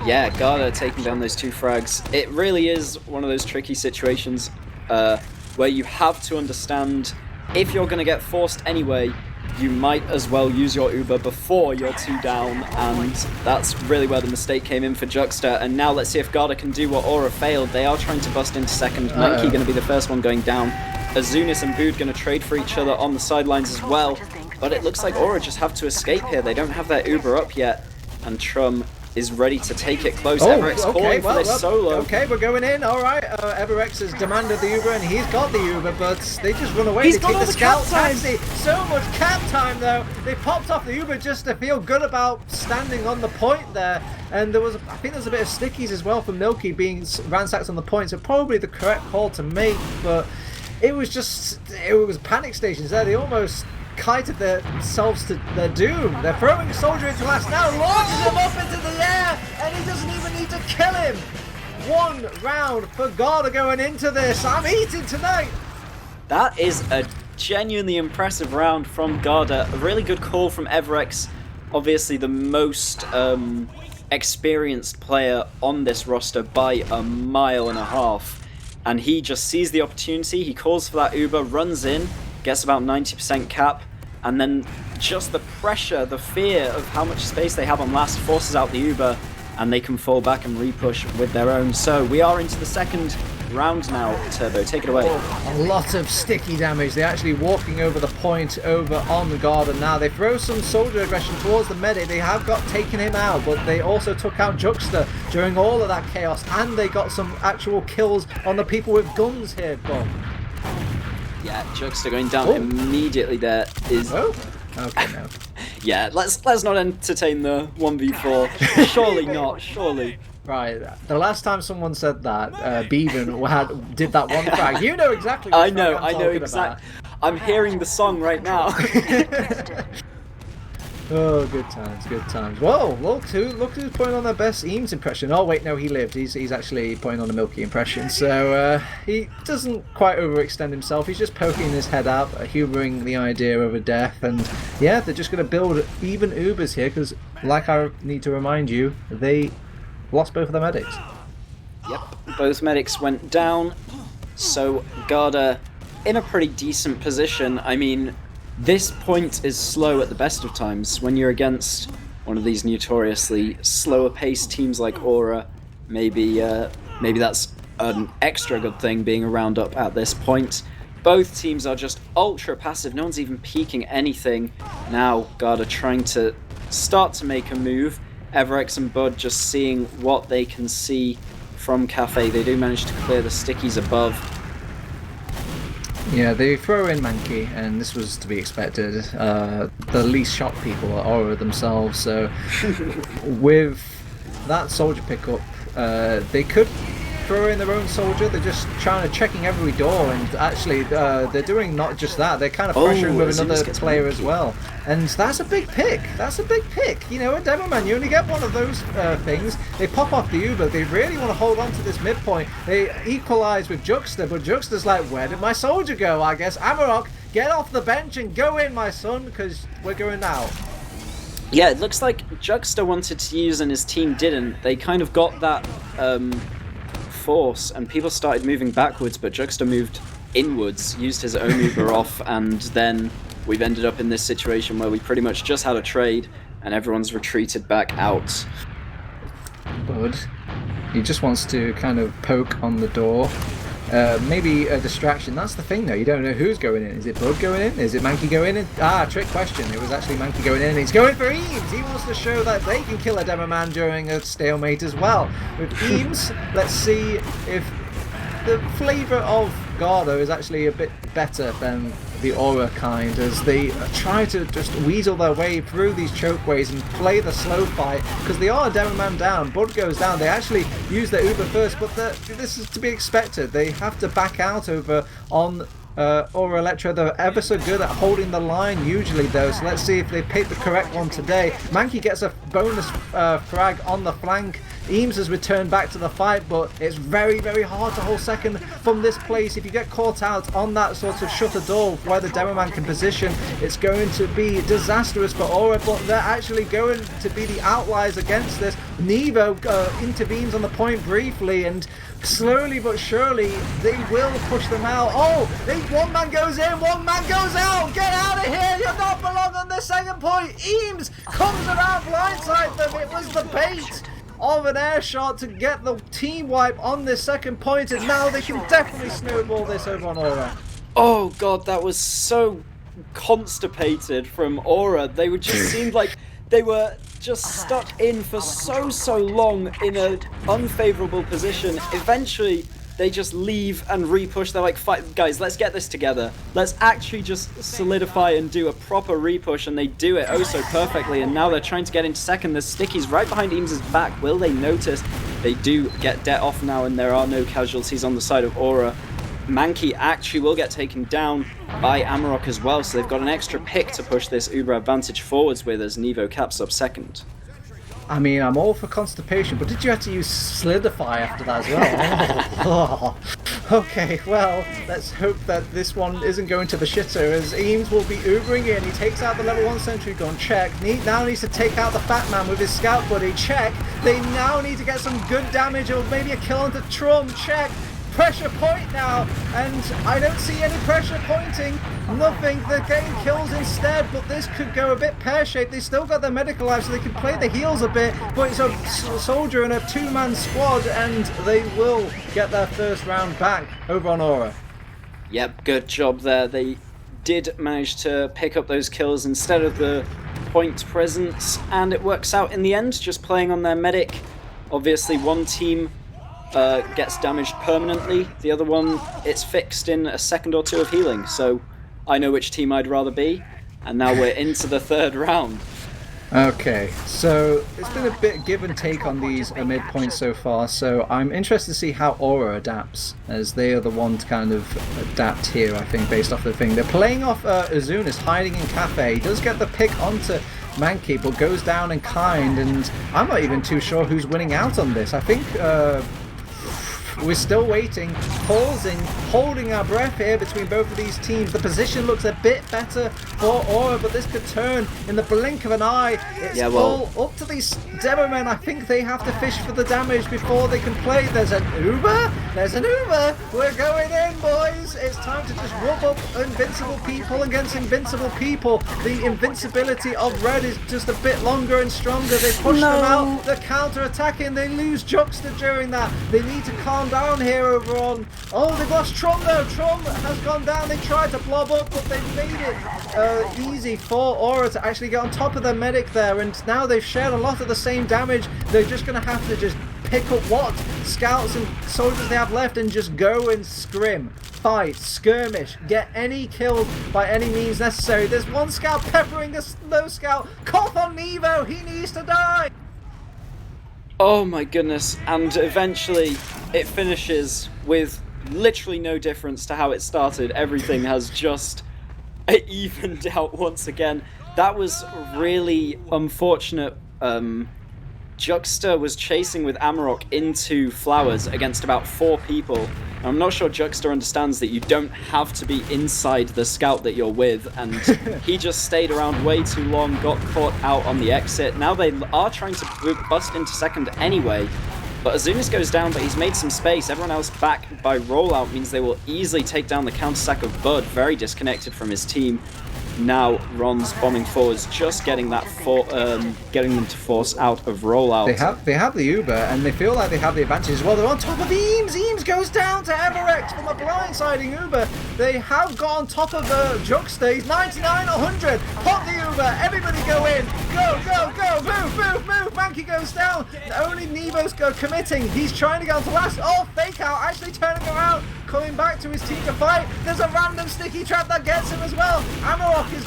Yeah, Garda taking down those two frags. It really is one of those tricky situations where you have to understand if you're going to get forced anyway, you might as well use your Uber before you're 2 down, and that's really where the mistake came in for Juxta. And now let's see if Garda can do what Ora failed. They are trying to bust into second. Mankey going to be the first one going down. Azunis and Bood going to trade for each other on the sidelines as well. But it looks like Ora just have to escape here. They don't have their Uber up yet. And Trum is ready to take it close. Everex calling for this solo. Okay, we're going in. All right. Everex has demanded the Uber, and he's got the Uber, but they just run away. He's they got take all the the cap scout time. taxi. So much cap time, though. They popped off the Uber just to feel good about standing on the point there. And I think there's a bit of stickies as well for Milky being ransacked on the point. So probably the correct call to make, but it was panic stations there. They almost kited themselves to their doom. They're throwing a soldier into last now, launches him up into the air, and he doesn't even need to kill him. 1 round for Garda going into this. I'm eating tonight. That is a genuinely impressive round from Garda. A really good call from Everex. Obviously the most experienced player on this roster by 1.5 miles. And he just sees the opportunity. He calls for that Uber, runs in, gets about 90% cap, and then just the pressure, the fear of how much space they have on last forces out the Uber, and they can fall back and repush with their own. So we are into the second round now. Turbo, take it away. A lot of sticky damage. They're actually walking over the point over on the Garda now. They throw some soldier aggression towards the medic. They have got taken him out, but they also took out Juxta during all of that chaos, and they got some actual kills on the people with guns here, Bob. Yeah, Juxta going down immediately there is... Oh? Okay, no. Yeah, let's not entertain the 1v4. Surely not, surely. Right, the last time someone said that, Beaven did that one frag. You know exactly what I know talking exactly. I'm hearing the song right now. Oh, good times, good times. Whoa, look who's putting on their best Eames impression. Oh wait, no, he lived. He's actually putting on a Milky impression. So he doesn't quite overextend himself. He's just poking his head out, humouring the idea of a death. And yeah, they're just going to build even Ubers here because, like I need to remind you, they lost both of their medics. Yep, both medics went down. So Garda in a pretty decent position. I mean, this point is slow at the best of times. When you're against one of these notoriously slower paced teams like Ora, maybe that's an extra good thing being a round up at this point. Both teams are just ultra passive. No one's even peeking anything. Now Garda trying to start to make a move. Everex and Bud just seeing what they can see from Cafe. They do manage to clear the stickies above. Yeah, they throw in Mankey, and this was to be expected. The least shocked people are Aura themselves, so with that soldier pickup, they could throw in their own soldier. They're just checking every door, and actually they're doing not just that, they're kind of pressuring with another player as well. And that's a big pick. That's a big pick. You know, a Demoman, you only get one of those things. They pop off the Uber. They really want to hold on to this midpoint. They equalise with Juxta, but Juxta's like, where did my soldier go? I guess Amarok, get off the bench and go in, my son, because we're going out. Yeah, it looks like Juxta wanted to use and his team didn't. They kind of got that force, and people started moving backwards, but Juxta moved inwards, used his own Uber off, and then we've ended up in this situation where we pretty much just had a trade and everyone's retreated back out. Bud, he just wants to kind of poke on the door. Maybe a distraction. That's the thing though, you don't know who's going in. Is it Bud going in? Is it Mankey going in? Trick question. It was actually Mankey going in. He's going for Eames. He wants to show that they can kill a Demo Man during a stalemate as well. With Eames, let's see if the flavour of Garda is actually a bit better than the Aura kind, as they try to just weasel their way through these chokeways and play the slow fight, because they are a Demo Man down. Bud goes down. They actually use their Uber first, but this is to be expected. They have to back out over on Ora Elektro. They're ever so good at holding the line usually though, so let's see if they pick the correct one today. Mankey gets a bonus frag on the flank. Eames has returned back to the fight, but it's very, very hard to hold second from this place. If you get caught out on that sort of shutter door where the Demo Man can position, it's going to be disastrous for Aura, but they're actually going to be the outliers against this. Nevo intervenes on the point briefly, and slowly but surely they will push them out. Oh, one man goes in, one man goes out. Get out of here. You're not belong the second point. Eames comes around, blindsides them. It was the bait of an air shot to get the team wipe on this second point, and now they can definitely snowball this over on Ora. Oh god, that was so constipated from Ora. They would just seemed like they were just stuck in for so long in an unfavorable position. Eventually, they just leave and repush. They're like, guys, let's get this together. Let's actually just solidify and do a proper repush, and they do it oh so perfectly, and now they're trying to get into second. The Stickies right behind Eames' back. Will they notice? They do get Det off now, and there are no casualties on the side of Ora. Mankey actually will get taken down by Amarok as well, so they've got an extra pick to push this Uber advantage forwards with as Nevo caps up second. I mean, I'm all for constipation, but did you have to use solidify after that as well? Okay, well, let's hope that this one isn't going to the shitter, as Eames will be Ubering in. He takes out the level 1 sentry gun, check. Now needs to take out the Fat Man with his scout buddy, check. They now need to get some good damage, or maybe a kill onto Trum, check. Pressure point now, and I don't see any pressure pointing. Nothing. They're getting kills instead, but this could go a bit pear-shaped. They still got their medical life, so they can play the heals a bit, but it's a soldier and a two-man squad, and they will get their first round back over on Ora. Yep, good job there. They did manage to pick up those kills instead of the point presence, and it works out in the end, just playing on their medic. Obviously, one team gets damaged permanently, the other one, it's fixed in a second or two of healing, so I know which team I'd rather be, and now we're into the third round. Okay, so it's been a bit give and take on these midpoints so far, so I'm interested to see how Ora adapts, as they are the one to kind of adapt here, I think, based off the thing. They're playing off Azunis hiding in Cafe. He does get the pick onto Mankey, but goes down in kind, and I'm not even too sure who's winning out on this. I think we're still waiting, pausing, holding our breath here between both of these teams. The position looks a bit better for Ora, but this could turn in the blink of an eye. It's all up to these demo men. I think they have to fish for the damage before they can play. There's an Uber. There's an Uber. We're going in, boys. It's time to just rub up invincible people against invincible people. The invincibility of Red is just a bit longer and stronger. They push them out. They're counter-attacking. They lose Juxta during that. They need to calm down here over on... Oh, they've lost Trum though. Trum has gone down. They tried to blob up, but they've made it easy for Ora to actually get on top of their medic there, and now they've shared a lot of the same damage. They're just going to have to just pick up what scouts and soldiers they have left and just go and scrim, fight, skirmish, get any killed by any means necessary. There's one scout peppering a slow scout. Cough on Nevo. He needs to die. Oh my goodness, and eventually it finishes with literally no difference to how it started. Everything has just evened out once again. That was really unfortunate. Juxta was chasing with Amarok into Flowers against about 4 people. I'm not sure Juxta understands that you don't have to be inside the scout that you're with, and he just stayed around way too long, got caught out on the exit. Now they are trying to bust into second anyway, but Azunis goes down, but he's made some space. Everyone else back by rollout means they will easily take down the counter-sack of Bud, very disconnected from his team. Now Ron's bombing forwards, just getting that getting them to force out of rollout. They have the Uber, and they feel like they have the advantage as well. They're on top of Eames. Eames goes down to Everex from a blindsiding Uber. They have got on top of Juxta. He's 99, 100. Pop the Uber. Everybody go in. Go, go, go. Move, move, move. Mankey goes down. Only Nevo's committing. He's trying to get on to last. Oh, fake out. Actually turning around. Coming back to his team to fight. There's a random sticky trap that gets him as well. Amarok is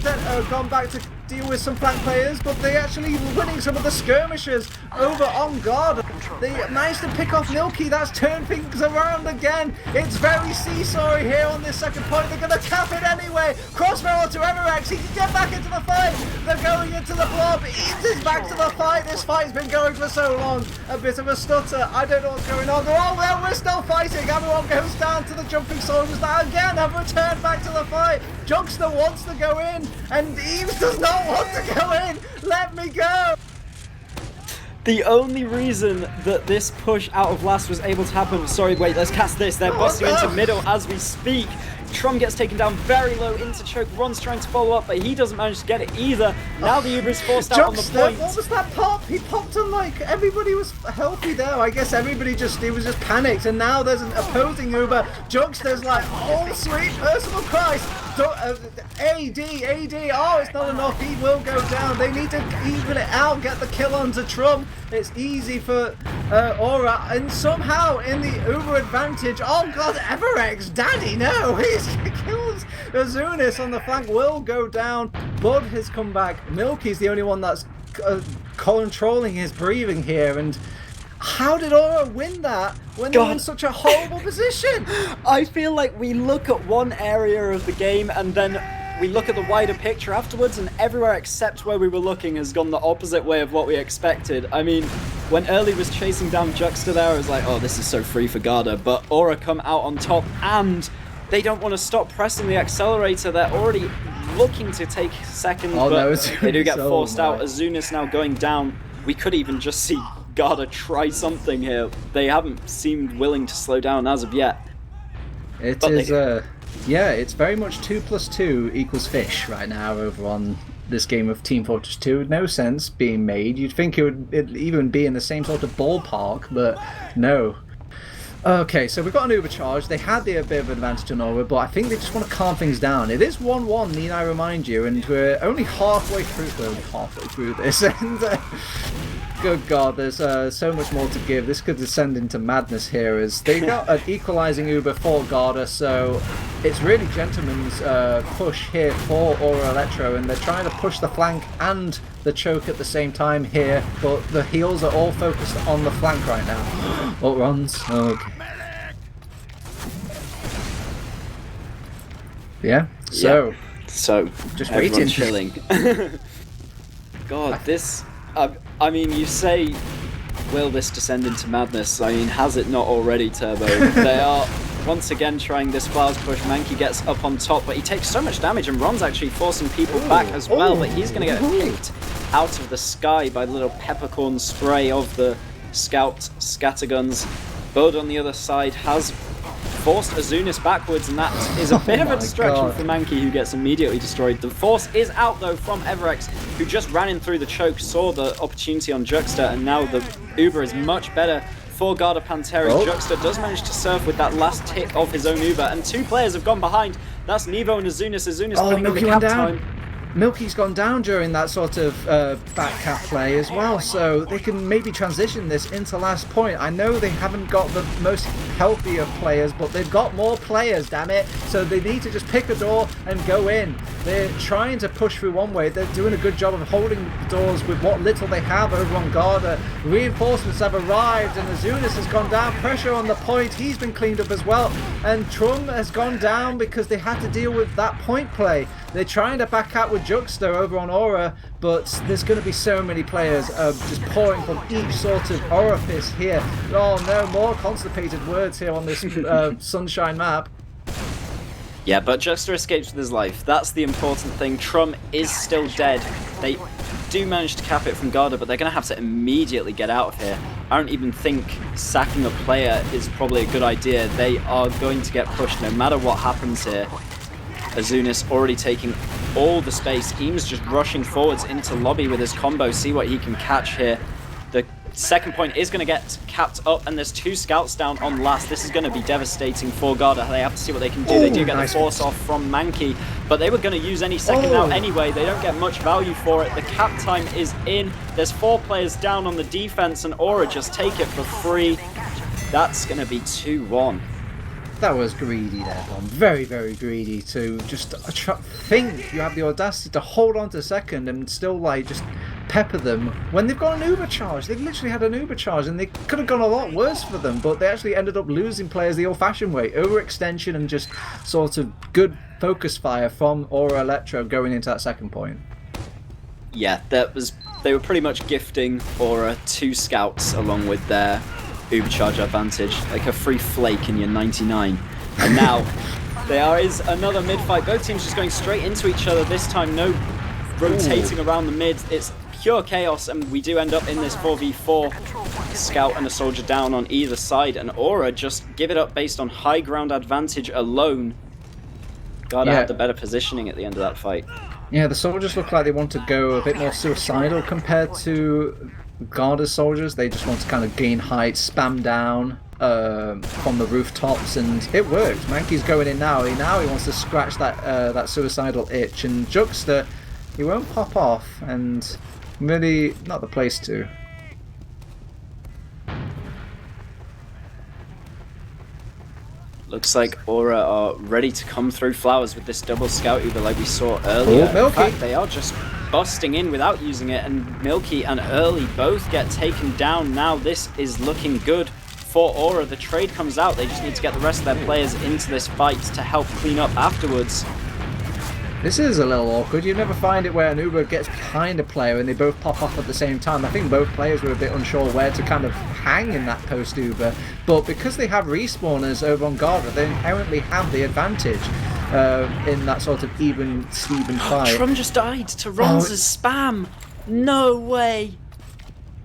gone back to deal with some flank players, but they actually winning some of the skirmishers over on guard. They managed to pick off Milky. That's turned things around again. It's very seesawy here on this second point. They're going to cap it anyway. Crossbarrel to Everex. He can get back into the fight. They're going into the blob. Eames is back to the fight. This fight's been going for so long. A bit of a stutter. I don't know what's going on. Oh, well, we're still fighting. Everyone goes down to the jumping soldiers that again have returned back to the fight. Juxta wants to go in, and Eames does not want to go in. Let me go. The only reason that this push out of last was able to happen... Sorry, wait, let's cast this. They're busting into middle as we speak. Trum gets taken down very low into choke. Ron's trying to follow up, but he doesn't manage to get it either. Now the Uber is forced out on the point. What was that pop? He popped on like everybody was healthy there. I guess everybody he was just panicked, and now there's an opposing Uber. Junkster's like, oh sweet personal Christ. AD, oh it's not enough, he will go down. They need to even it out, get the kill onto Trum. It's easy for Ora, and somehow in the Uber advantage, oh god, Everex, daddy, no, he kills Azunis on the flank, will go down. Bud has come back, Milky's the only one that's controlling his breathing here, and how did Ora win that when they're in such a horrible position? I feel like we look at one area of the game and then we look at the wider picture afterwards, and everywhere except where we were looking has gone the opposite way of what we expected. I mean, when Early was chasing down Juxta there, I was like, oh, this is so free for Garda, but Ora come out on top, and they don't want to stop pressing the accelerator. They're already looking to take second, but they do get forced out. Azunis now going down. We could even just see Garda try something here. They haven't seemed willing to slow down as of yet. It is, yeah, it's very much 2 + 2 = fish right now over on this game of Team Fortress 2. No sense being made. You'd think it'd even be in the same sort of ballpark, but no. Okay, so we've got an Uber charge. They had a bit of advantage on Ora, but I think they just want to calm things down. It is 1-1, need I remind you, and we're only halfway through this, and good god, there's so much more to give. This could descend into madness here, as they got an equalising Uber for Garda, so it's really gentleman's push here for Ora Elektro, and they're trying to push the flank and the choke at the same time here, but the heals are all focused on the flank right now. Oh, runs. Okay. Yeah, so just waiting. Chilling. God, this... I mean, you say, will this descend into madness? I mean, has it not already, Turbo? They are once again trying this flowers push. Mankey gets up on top, but he takes so much damage, and Ron's actually forcing people back as well, but he's going to get picked out of the sky by the little peppercorn spray of the scout scatterguns. Bud on the other side has forced Azunis backwards, and that is a bit of a distraction for Mankey, who gets immediately destroyed. The force is out though from Everex, who just ran in through the choke, saw the opportunity on Juxta, and now the Uber is much better for Garda Panteri. Juxta does manage to surf with that last tick of his own Uber, and two players have gone behind. That's Nevo and Azunis. Azunis putting in the cap time. Milky's gone down during that sort of back cap play as well, so they can maybe transition this into last point. I know they haven't got the most healthy of players, but they've got more players, damn it, so they need to just pick a door and go in. They're trying to push through one way. They're doing a good job of holding the doors with what little they have over on Garda. Reinforcements have arrived, and Azunis has gone down. Pressure on the point. He's been cleaned up as well, and Trum has gone down because they had to deal with that point play. They're trying to back out with Juxta over on Ora, but there's going to be so many players just pouring from each sort of orifice here. Oh no, more constipated words here on this sunshine map. Yeah, but Juxta escapes with his life. That's the important thing. Trum is still dead. They do manage to cap it from Garda, but they're going to have to immediately get out of here. I don't even think sacking a player is probably a good idea. They are going to get pushed no matter what happens here. Azunis already taking all the space. Eames just rushing forwards into lobby with his combo. See what he can catch here. The second point is going to get capped up, and there's two scouts down on last. This is going to be devastating for Garda. They have to see what they can do. They do get the force off from Mankey, but they were going to use any second now anyway. They don't get much value for it. The cap time is in. There's 4 players down on the defense, and Ora just take it for free. That's going to be 2-1. That was greedy there, Bum. Very, very greedy to just think you have the audacity to hold on to second and still like just pepper them when they've got an Uber charge. They've literally had an Uber charge, and they could have gone a lot worse for them, but they actually ended up losing players the old-fashioned way. Overextension and just sort of good focus fire from Ora Elektro going into that second point. Yeah, they were pretty much gifting Ora 2 scouts along with their Uber charge advantage, like a free flake in your 99. And now there is another mid fight. Both teams just going straight into each other this time. No rotating around the mid. It's pure chaos, and we do end up in this 4v4. A scout and a soldier down on either side, and Ora just give it up based on high ground advantage alone. Garda Yeah. had the better positioning at the end of that fight. Yeah, the soldiers look like they want to go a bit more suicidal compared to Garda's soldiers. They just want to kind of gain height, spam down from the rooftops, and it works. Mankey's going in now. He wants to scratch that suicidal itch, and Juxta, he won't pop off, and really not the place to. Looks like Ora are ready to come through flowers with this double scout Uber like we saw earlier. Oh, Milky. In fact, they are just busting in without using it, and Milky and Early both get taken down. Now this is looking good for Ora. The trade comes out. They just need to get the rest of their players into this fight to help clean up afterwards. This is a little awkward. You never find it where an Uber gets behind a player and they both pop off at the same time. I think both players were a bit unsure where to kind of hang in that post Uber, but because they have respawners over on Garda, they inherently have the advantage in that sort of even Steven fight. Trum just died to Ronz's spam. No way.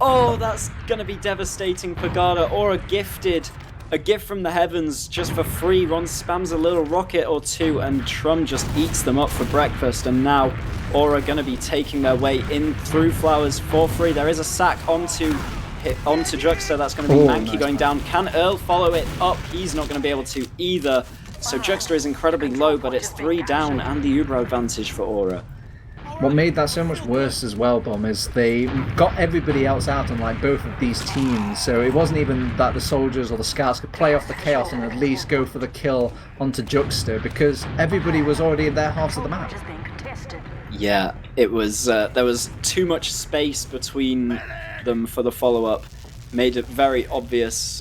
Oh, that's gonna be devastating for Garda. Ora gifted a gift from the heavens just for free. Ron spams a little rocket or two and Trum just eats them up for breakfast, and now Ora gonna be taking their way in through flowers for free. There is a sack onto Juxta. That's gonna be Mankey nice. going down. Can Earl follow it up? He's not gonna be able to either. So Juxta is incredibly low, but it's 3 down and the Uber advantage for Ora. What made that so much worse as well, Bum, is they got everybody else out on like both of these teams, so it wasn't even that the soldiers or the scouts could play off the chaos and at least go for the kill onto Juxta, because everybody was already in their halves of the map. Is being contested. Yeah, it was. There was too much space between them for the follow-up. Made it very obvious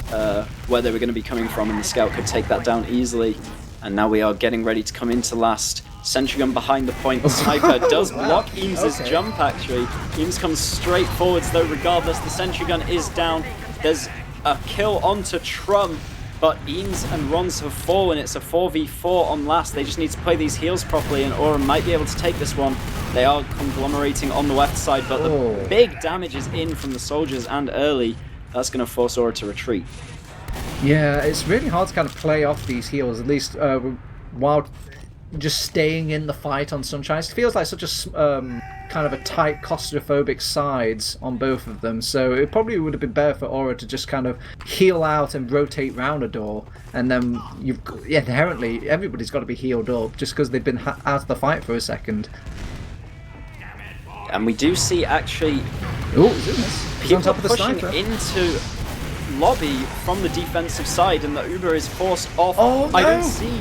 where they were going to be coming from, and the scout could take that down easily. And now we are getting ready to come into last. Sentry gun behind the point. The sniper does block Eames' jump, actually. Eames comes straight forwards, though, regardless. The sentry gun is down. There's a kill onto Trum, but Eames and Rons have fallen. It's a 4v4 on last. They just need to play these heals properly, and Ora might be able to take this one. They are conglomerating on the left side, but the big damage is in from the soldiers and Early. That's going to force Ora to retreat. Yeah, it's really hard to kind of play off these heals, at least while just staying in the fight on Sunshine. It feels like such a kind of a tight claustrophobic sides on both of them, so it probably would have been better for Ora to just kind of heal out and rotate round a door, and then inherently everybody's got to be healed up just because they've been out of the fight for a second. And we do see actually He's on top of the pushing sniper. into lobby from the defensive side, and the Uber is forced off. Oh, I no. don't see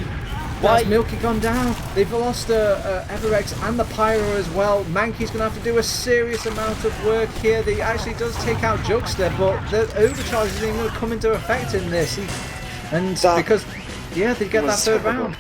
why. That's Milky gone down. They've lost Everex and the Pyro as well. Mankey's going to have to do a serious amount of work here. He actually does take out Juxta, but the overcharge isn't even going to come into effect in this. Because they get that third round.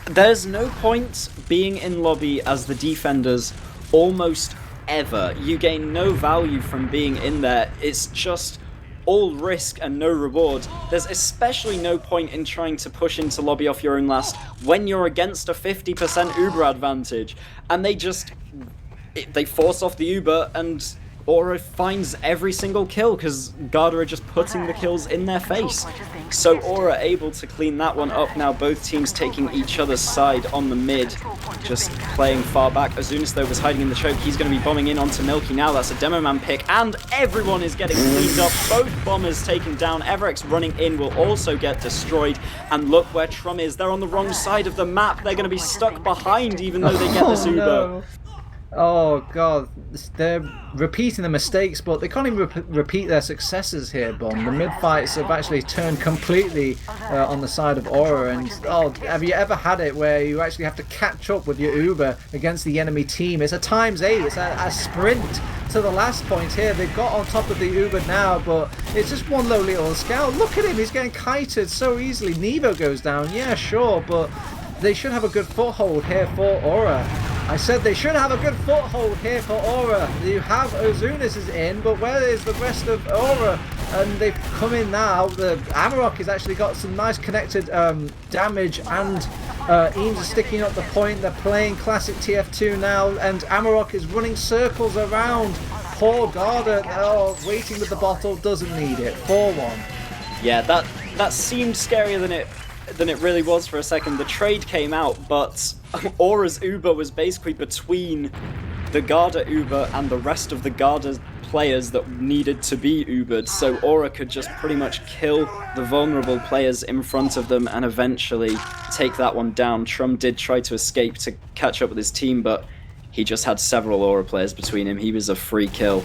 There's no point being in lobby as the defenders almost ever. You gain no value from being in there. It's just all risk and no reward. There's especially no point in trying to push into lobby off your own last when you're against a 50% Uber advantage. And they force off the Uber, and Ora finds every single kill because Garda are just putting the kills in their face. So Ora able to clean that one up. Now both teams taking each other's side on the mid, just playing far back. Azunis though was hiding in the choke. He's going to be bombing in onto Milky now. That's a demo man pick, and everyone is getting cleaned up. Both bombers taken down. Everex running in will also get destroyed. And look where Trum is. They're on the wrong side of the map. They're going to be stuck behind even though they get this Uber. No. Oh god, they're repeating the mistakes, but they can't even repeat their successes here, Bum. The mid-fights have actually turned completely on the side of Ora, and have you ever had it where you actually have to catch up with your Uber against the enemy team? It's a ×8, it's a sprint to the last point here. They've got on top of the Uber now, but it's just one low little scout. Look at him, he's getting kited so easily. Nevo goes down, yeah, sure, but they should have a good foothold here for Ora. I said they should have a good foothold here for Ora. You have Ozunis is in, but where is the rest of Ora? And they've come in now. The Amarok has actually got some nice connected damage, and Eames is sticking up the point. They're playing classic TF2 now, and Amarok is running circles around. Poor Garda, waiting with the bottle, doesn't need it. 4-1. Yeah, that seemed scarier than it than it really was for a second. The trade came out, but Aura's Uber was basically between the Garda Uber and the rest of the Garda players that needed to be Ubered, so Ora could just pretty much kill the vulnerable players in front of them and eventually take that one down. Trum did try to escape to catch up with his team, but he just had several Ora players between him. He was a free kill.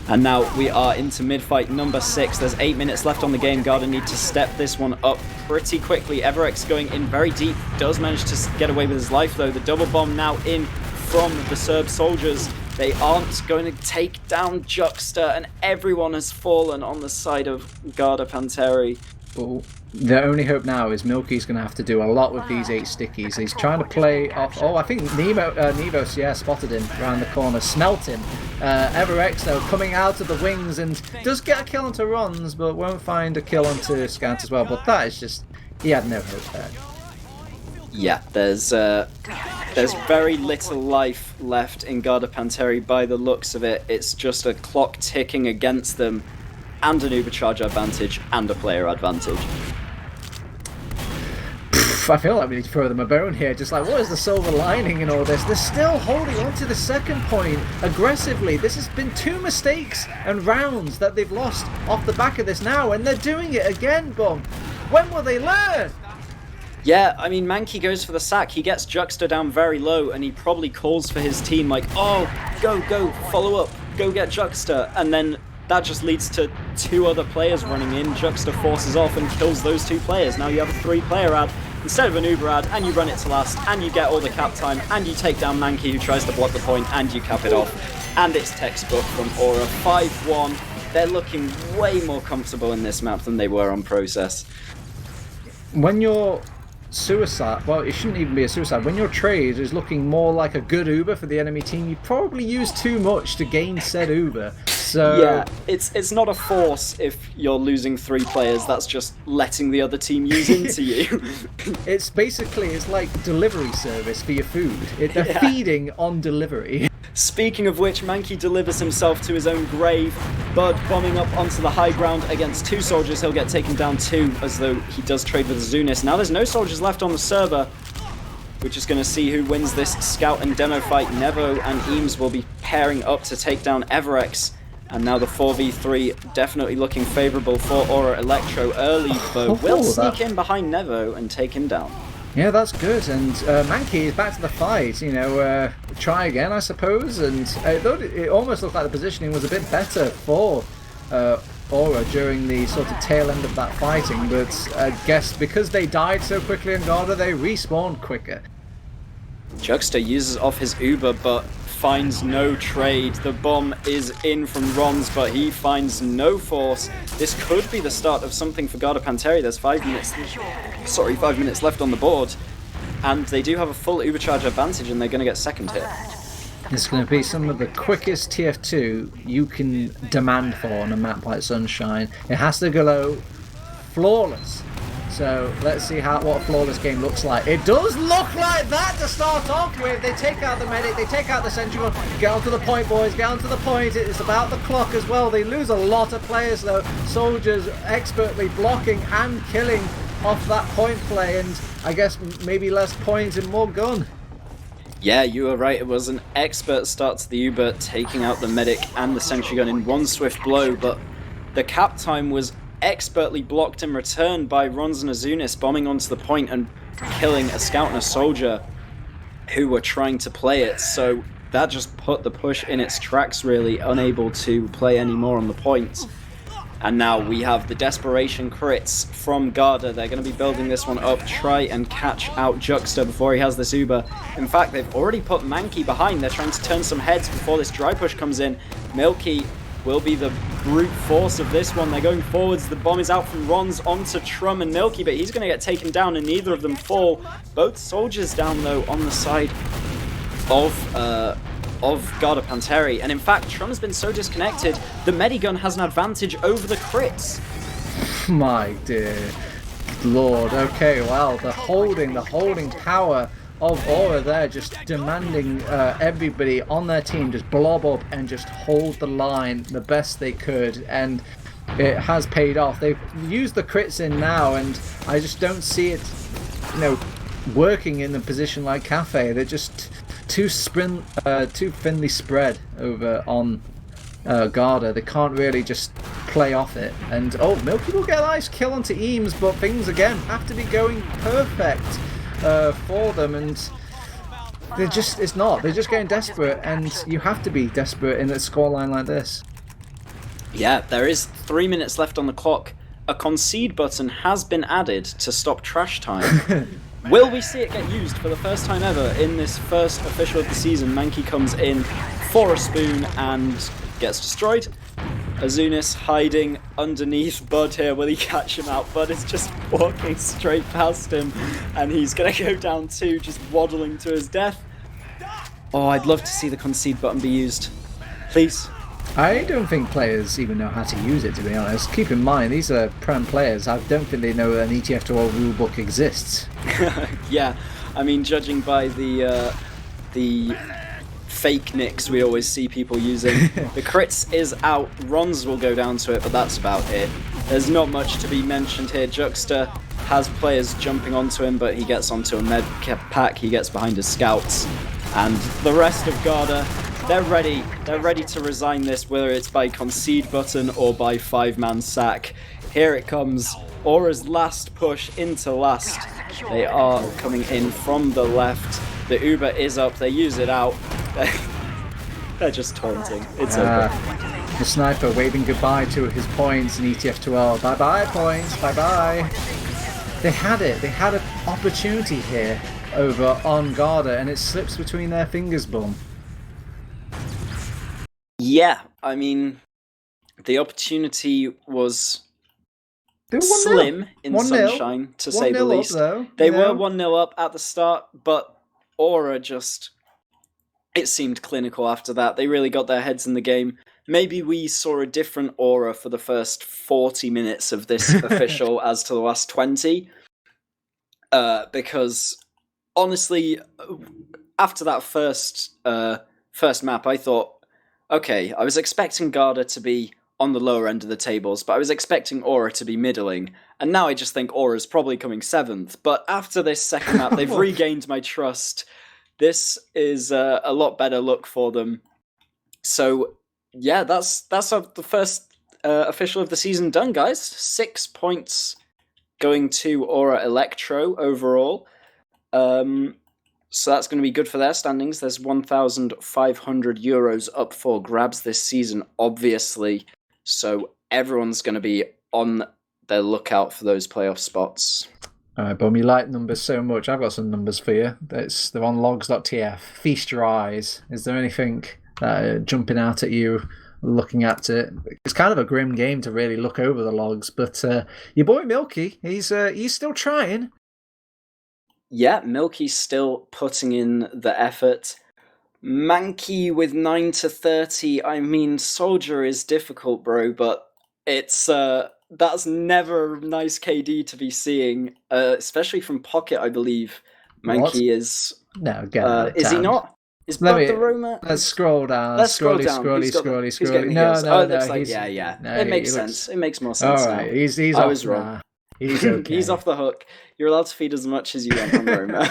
And now we are into mid-fight number 6. There's 8 minutes left on the game. Garda need to step this one up pretty quickly. Everex going in very deep. Does manage to get away with his life, though. The double bomb now in from the Serb soldiers. They aren't going to take down Juxta, and everyone has fallen on the side of Garda Panteri. Well, the only hope now is Milky's going to have to do a lot with these 8 stickies. He's trying to play off... Oh, I think Nevos, yeah, spotted him around the corner, smelt him. Everex, though, coming out of the wings and does get a kill onto Rons, but won't find a kill onto Scant as well. But that is just... He had no hope there. Yeah, there's very little life left in Garda Panteri by the looks of it. It's just a clock ticking against them, and an Ubercharge advantage, and a player advantage. I feel like we need to throw them a bone here. Just like, what is the silver lining in all this? They're still holding on to the second point aggressively. This has been 2 mistakes and rounds that they've lost off the back of this now, and they're doing it again, Bum. When will they learn? Yeah, I mean, Mankey goes for the sack. He gets Juxta down very low, and he probably calls for his team like, oh, go, follow up, go get Juxta. And then that just leads to 2 other players running in. Juxta forces off and kills those 2 players. Now you have a 3-player ad instead of an Uber ad, and you run it to last, and you get all the cap time, and you take down Mankey, who tries to block the point, and you cap it off. And it's textbook from Ora. 5-1. They're looking way more comfortable in this map than they were on Process. When you're suicide, well, it shouldn't even be a suicide. When your trade is looking more like a good Uber for the enemy team, you probably use too much to gain said Uber. So yeah, it's not a force if you're losing 3 players. That's just letting the other team use into you. It's like delivery service for your food. They're feeding on delivery. Speaking of which, Mankey delivers himself to his own grave. Bud bombing up onto the high ground against 2 soldiers. He'll get taken down 2, as though he does trade with Zunis. Now there's no soldiers left on the server. We're just going to see who wins this scout and demo fight. Nevo and Eames will be pairing up to take down Everex. And now the 4v3 definitely looking favourable for Ora Elektro. Early, though, will sneak in behind Nevo and take him down. Yeah, that's good. And Mankey is back to the fight. Try again, I suppose. And it almost looked like the positioning was a bit better for Ora during the sort of tail end of that fighting. But I guess because they died so quickly in Garda, they respawned quicker. Juxta uses off his Uber, but finds no trade. The bomb is in from Rons, but he finds no force. This could be the start of something for Garda Panteri. There's 5 minutes left on the board, and they do have a full Ubercharge advantage, and they're going to get second here. It's going to be some of the quickest TF2 you can demand for on a map like Sunshine. It has to go flawless. So let's see what a flawless game looks like. It does look like that to start off with. They take out the medic, they take out the sentry gun. Get onto the point, boys, get onto the point. It's about the clock as well. They lose a lot of players though. Soldiers expertly blocking and killing off that point play, and I guess maybe less points and more gun. Yeah, you were right. It was an expert start to the Uber, taking out the medic and the sentry gun in one swift blow, but the cap time was expertly blocked in return by Rons and Azunis, bombing onto the point and killing a scout and a soldier who were trying to play it. So that just put the push in its tracks, really, unable to play anymore on the point. And now we have the desperation crits from Garda. They're going to be building this one up, try and catch out Juxta before he has this Uber. In fact, they've already put Mankey behind. They're trying to turn some heads before this dry push comes in. Milky will be the brute force of this one. They're going forwards. The bomb is out from Rons onto Trum and Milky, but he's going to get taken down and neither of them fall. Both soldiers down, though, on the side of Garda Panteri. And in fact, Trum's been so disconnected, the Medigun has an advantage over the crits. My dear Lord. Okay, well, the holding power of Ora there, just demanding everybody on their team just blob up and just hold the line the best they could. And it has paid off. They've used the crits in now, and I just don't see it, working in a position like Cafe. They're just too thinly spread over on Garda. They can't really just play off it. And Milky will get a nice kill onto Eames, but things again have to be going perfect for them, and they're just getting desperate, and you have to be desperate in a scoreline like this. Yeah, there is 3 minutes left on the clock. A concede button has been added to stop trash time. Will we see it get used for the first time ever in this first official of the season? Mankey comes in for a spoon and gets destroyed. Azunis hiding underneath Bud here. Will he catch him out? Bud is just walking straight past him, and he's going to go down too, just waddling to his death. Oh, I'd love to see the concede button be used. Please. I don't think players even know how to use it, to be honest. Keep in mind, these are Prem players. I don't think they know an ETF2L rulebook exists. Yeah, I mean, judging by the fake nicks we always see people using, the crits is out. Rons will go down to it, but that's about it. There's not much to be mentioned here. Juxta has players jumping onto him, but he gets onto a med pack. He gets behind his scouts, and the rest of Garda, they're ready. They're ready to resign this, whether it's by concede button or by 5-man sack. Here it comes. Ora's last push into last. They are coming in from the left. The Uber is up. They use it out. They're just taunting. It's over. The sniper waving goodbye to his points in ETF2L. Bye-bye, points. Bye-bye. They had it. They had an opportunity here over on Garda, and it slips between their fingers, Bum. Yeah, I mean, the opportunity was They were 1-0. slim in 1-0. sunshine, to say the 1-0 least. Up, though, they were 1-0 up at the start, but Ora just... It seemed clinical after that. They really got their heads in the game. Maybe we saw a different Ora for the first 40 minutes of this official as to the last 20. Because, honestly, after that first map, I thought, okay, I was expecting Garda to be on the lower end of the tables, but I was expecting Ora to be middling, and now I just think Aura's probably coming 7th. But after this second map, they've regained my trust. This is a lot better look for them. So, yeah, that's the first official of the season done, guys. 6 points going to Ora Elektro overall. So that's going to be good for their standings. There's 1,500 euros up for grabs this season, obviously. So everyone's going to be on their lookout for those playoff spots. All right, Bum, you like numbers so much. I've got some numbers for you. They're on logs.tf. Feast your eyes. Is there anything jumping out at you looking at it? It's kind of a grim game to really look over the logs, but your boy Milky, he's still trying. Yeah, Milky's still putting in the effort. Mankey with 9 to 30. I mean, Soldier is difficult, bro, but it's that's never a nice KD to be seeing, especially from Pocket, I believe. Mankey is... No, get out of Is he town. not? Is Bud the Roma? Let's scroll down. Let's scroll down. Scrolly. No, it makes sense. It makes more sense all right, now. He's I off. was wrong. Nah, he's okay. He's off the hook. You're allowed to feed as much as you want on Roma.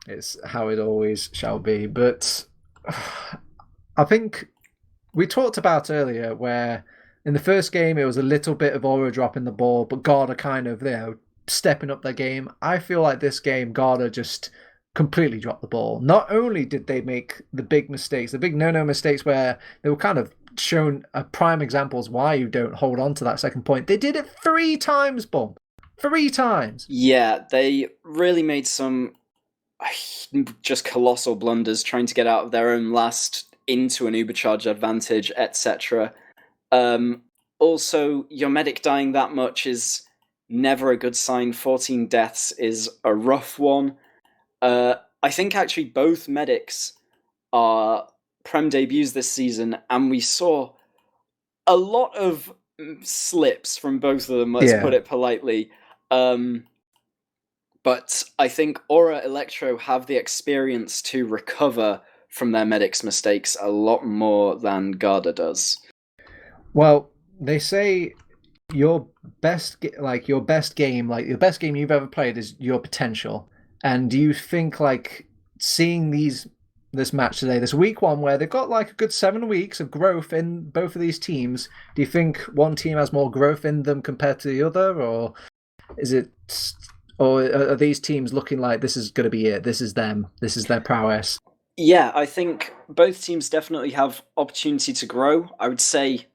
It's how it always shall be. But I think we talked about earlier where in the first game it was a little bit of Aura dropping the ball, but Garda kind of stepping up their game. I feel like this game Garda just completely dropped the ball. Not only did they make the big mistakes, the big no-no mistakes where they were kind of shown a prime examples why you don't hold on to that second point. They did it 3 times, Bum. 3 times. Yeah, they really made some just colossal blunders trying to get out of their own last into an Ubercharge advantage, etc. Also, your medic dying that much is never a good sign. 14 deaths is a rough one. I think actually both medics are Prem debuts this season, and we saw a lot of slips from both of them, let's put it politely. But I think Ora Elektro have the experience to recover from their medics' mistakes a lot more than Garda does. Well, they say your your best game, like the best game you've ever played is your potential. And do you think like seeing this match today, this week one where they've got like a good 7 weeks of growth in both of these teams, do you think one team has more growth in them compared to the other, or is it, or are these teams looking like this is going to be it? This is them. This is their prowess. Yeah, I think both teams definitely have opportunity to grow. I would say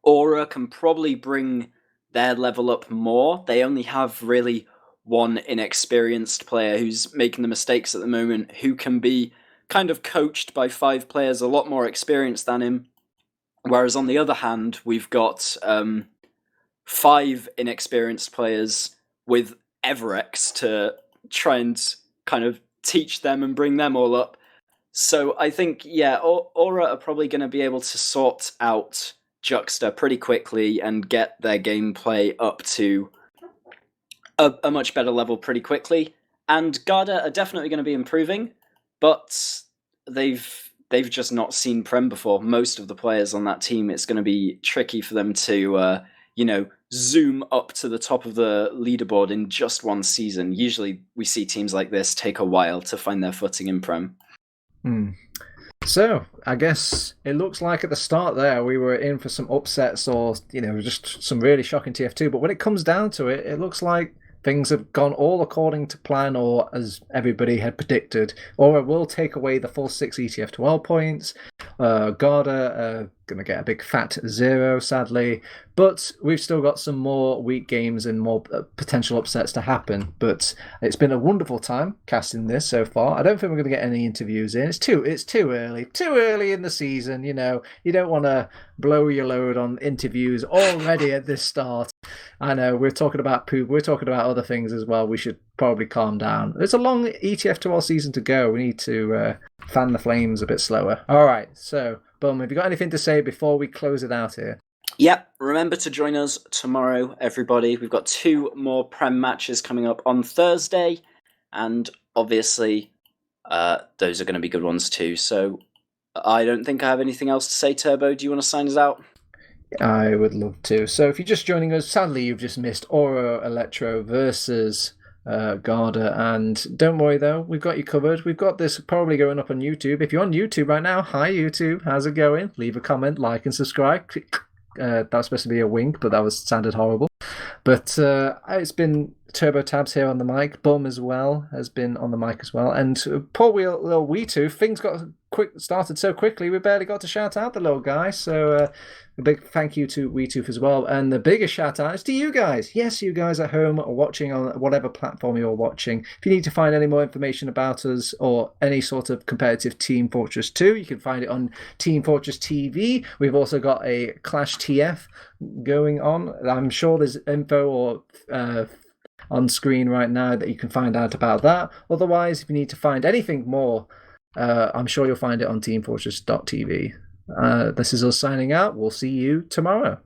Aura can probably bring their level up more. They only have really one inexperienced player who's making the mistakes at the moment, who can be kind of coached by 5 players a lot more experienced than him. Whereas on the other hand, we've got 5 inexperienced players with Everex to try and kind of teach them and bring them all up. So I think, yeah, Aura are probably going to be able to sort out Juxta pretty quickly and get their gameplay up to a much better level pretty quickly. And Garda are definitely going to be improving, but they've just not seen Prem before. Most of the players on that team, it's going to be tricky for them to zoom up to the top of the leaderboard in just one season. Usually we see teams like this take a while to find their footing in Prem. So, I guess it looks like at the start there we were in for some upsets or, just some really shocking TF2. But when it comes down to it, it looks like things have gone all according to plan, or as everybody had predicted. Aura will take away the full 6 ETF2L points. Garda going to get a big fat 0, sadly. But we've still got some more weak games and more potential upsets to happen. But it's been a wonderful time casting this so far. I don't think we're going to get any interviews in. It's too early. Too early in the season, You don't want to blow your load on interviews already at this start. I know, we're talking about poop. We're talking about other things as well. We should probably calm down. There's a long ETF2L season to go. We need to fan the flames a bit slower. All right, so, Bum, have you got anything to say before we close it out here? Yep, remember to join us tomorrow, everybody. We've got 2 more Prem matches coming up on Thursday, and obviously those are going to be good ones too. So I don't think I have anything else to say. Turbo, do you want to sign us out? I would love to. So if you're just joining us, sadly you've just missed Ora Elektro versus Garda, and don't worry though, we've got you covered. We've got this probably going up on YouTube. If you're on YouTube right now, hi YouTube, how's it going? Leave a comment, like and subscribe. That was supposed to be a wink, but that sounded horrible. But it's been TurboTabs here on the mic. Bum as well has been on the mic as well. And poor little Wiethoofd, things got started so quickly, we barely got to shout out the little guy. So a big thank you to Wiethoofd as well. And the biggest shout out is to you guys. Yes, you guys at home or watching on whatever platform you're watching. If you need to find any more information about us or any sort of competitive Team Fortress 2, you can find it on Team Fortress TV. We've also got a Clash TF going on. I'm sure there's info or on screen right now that you can find out about that. Otherwise, if you need to find anything more, I'm sure you'll find it on teamfortress.tv. This is us signing out. We'll see you tomorrow.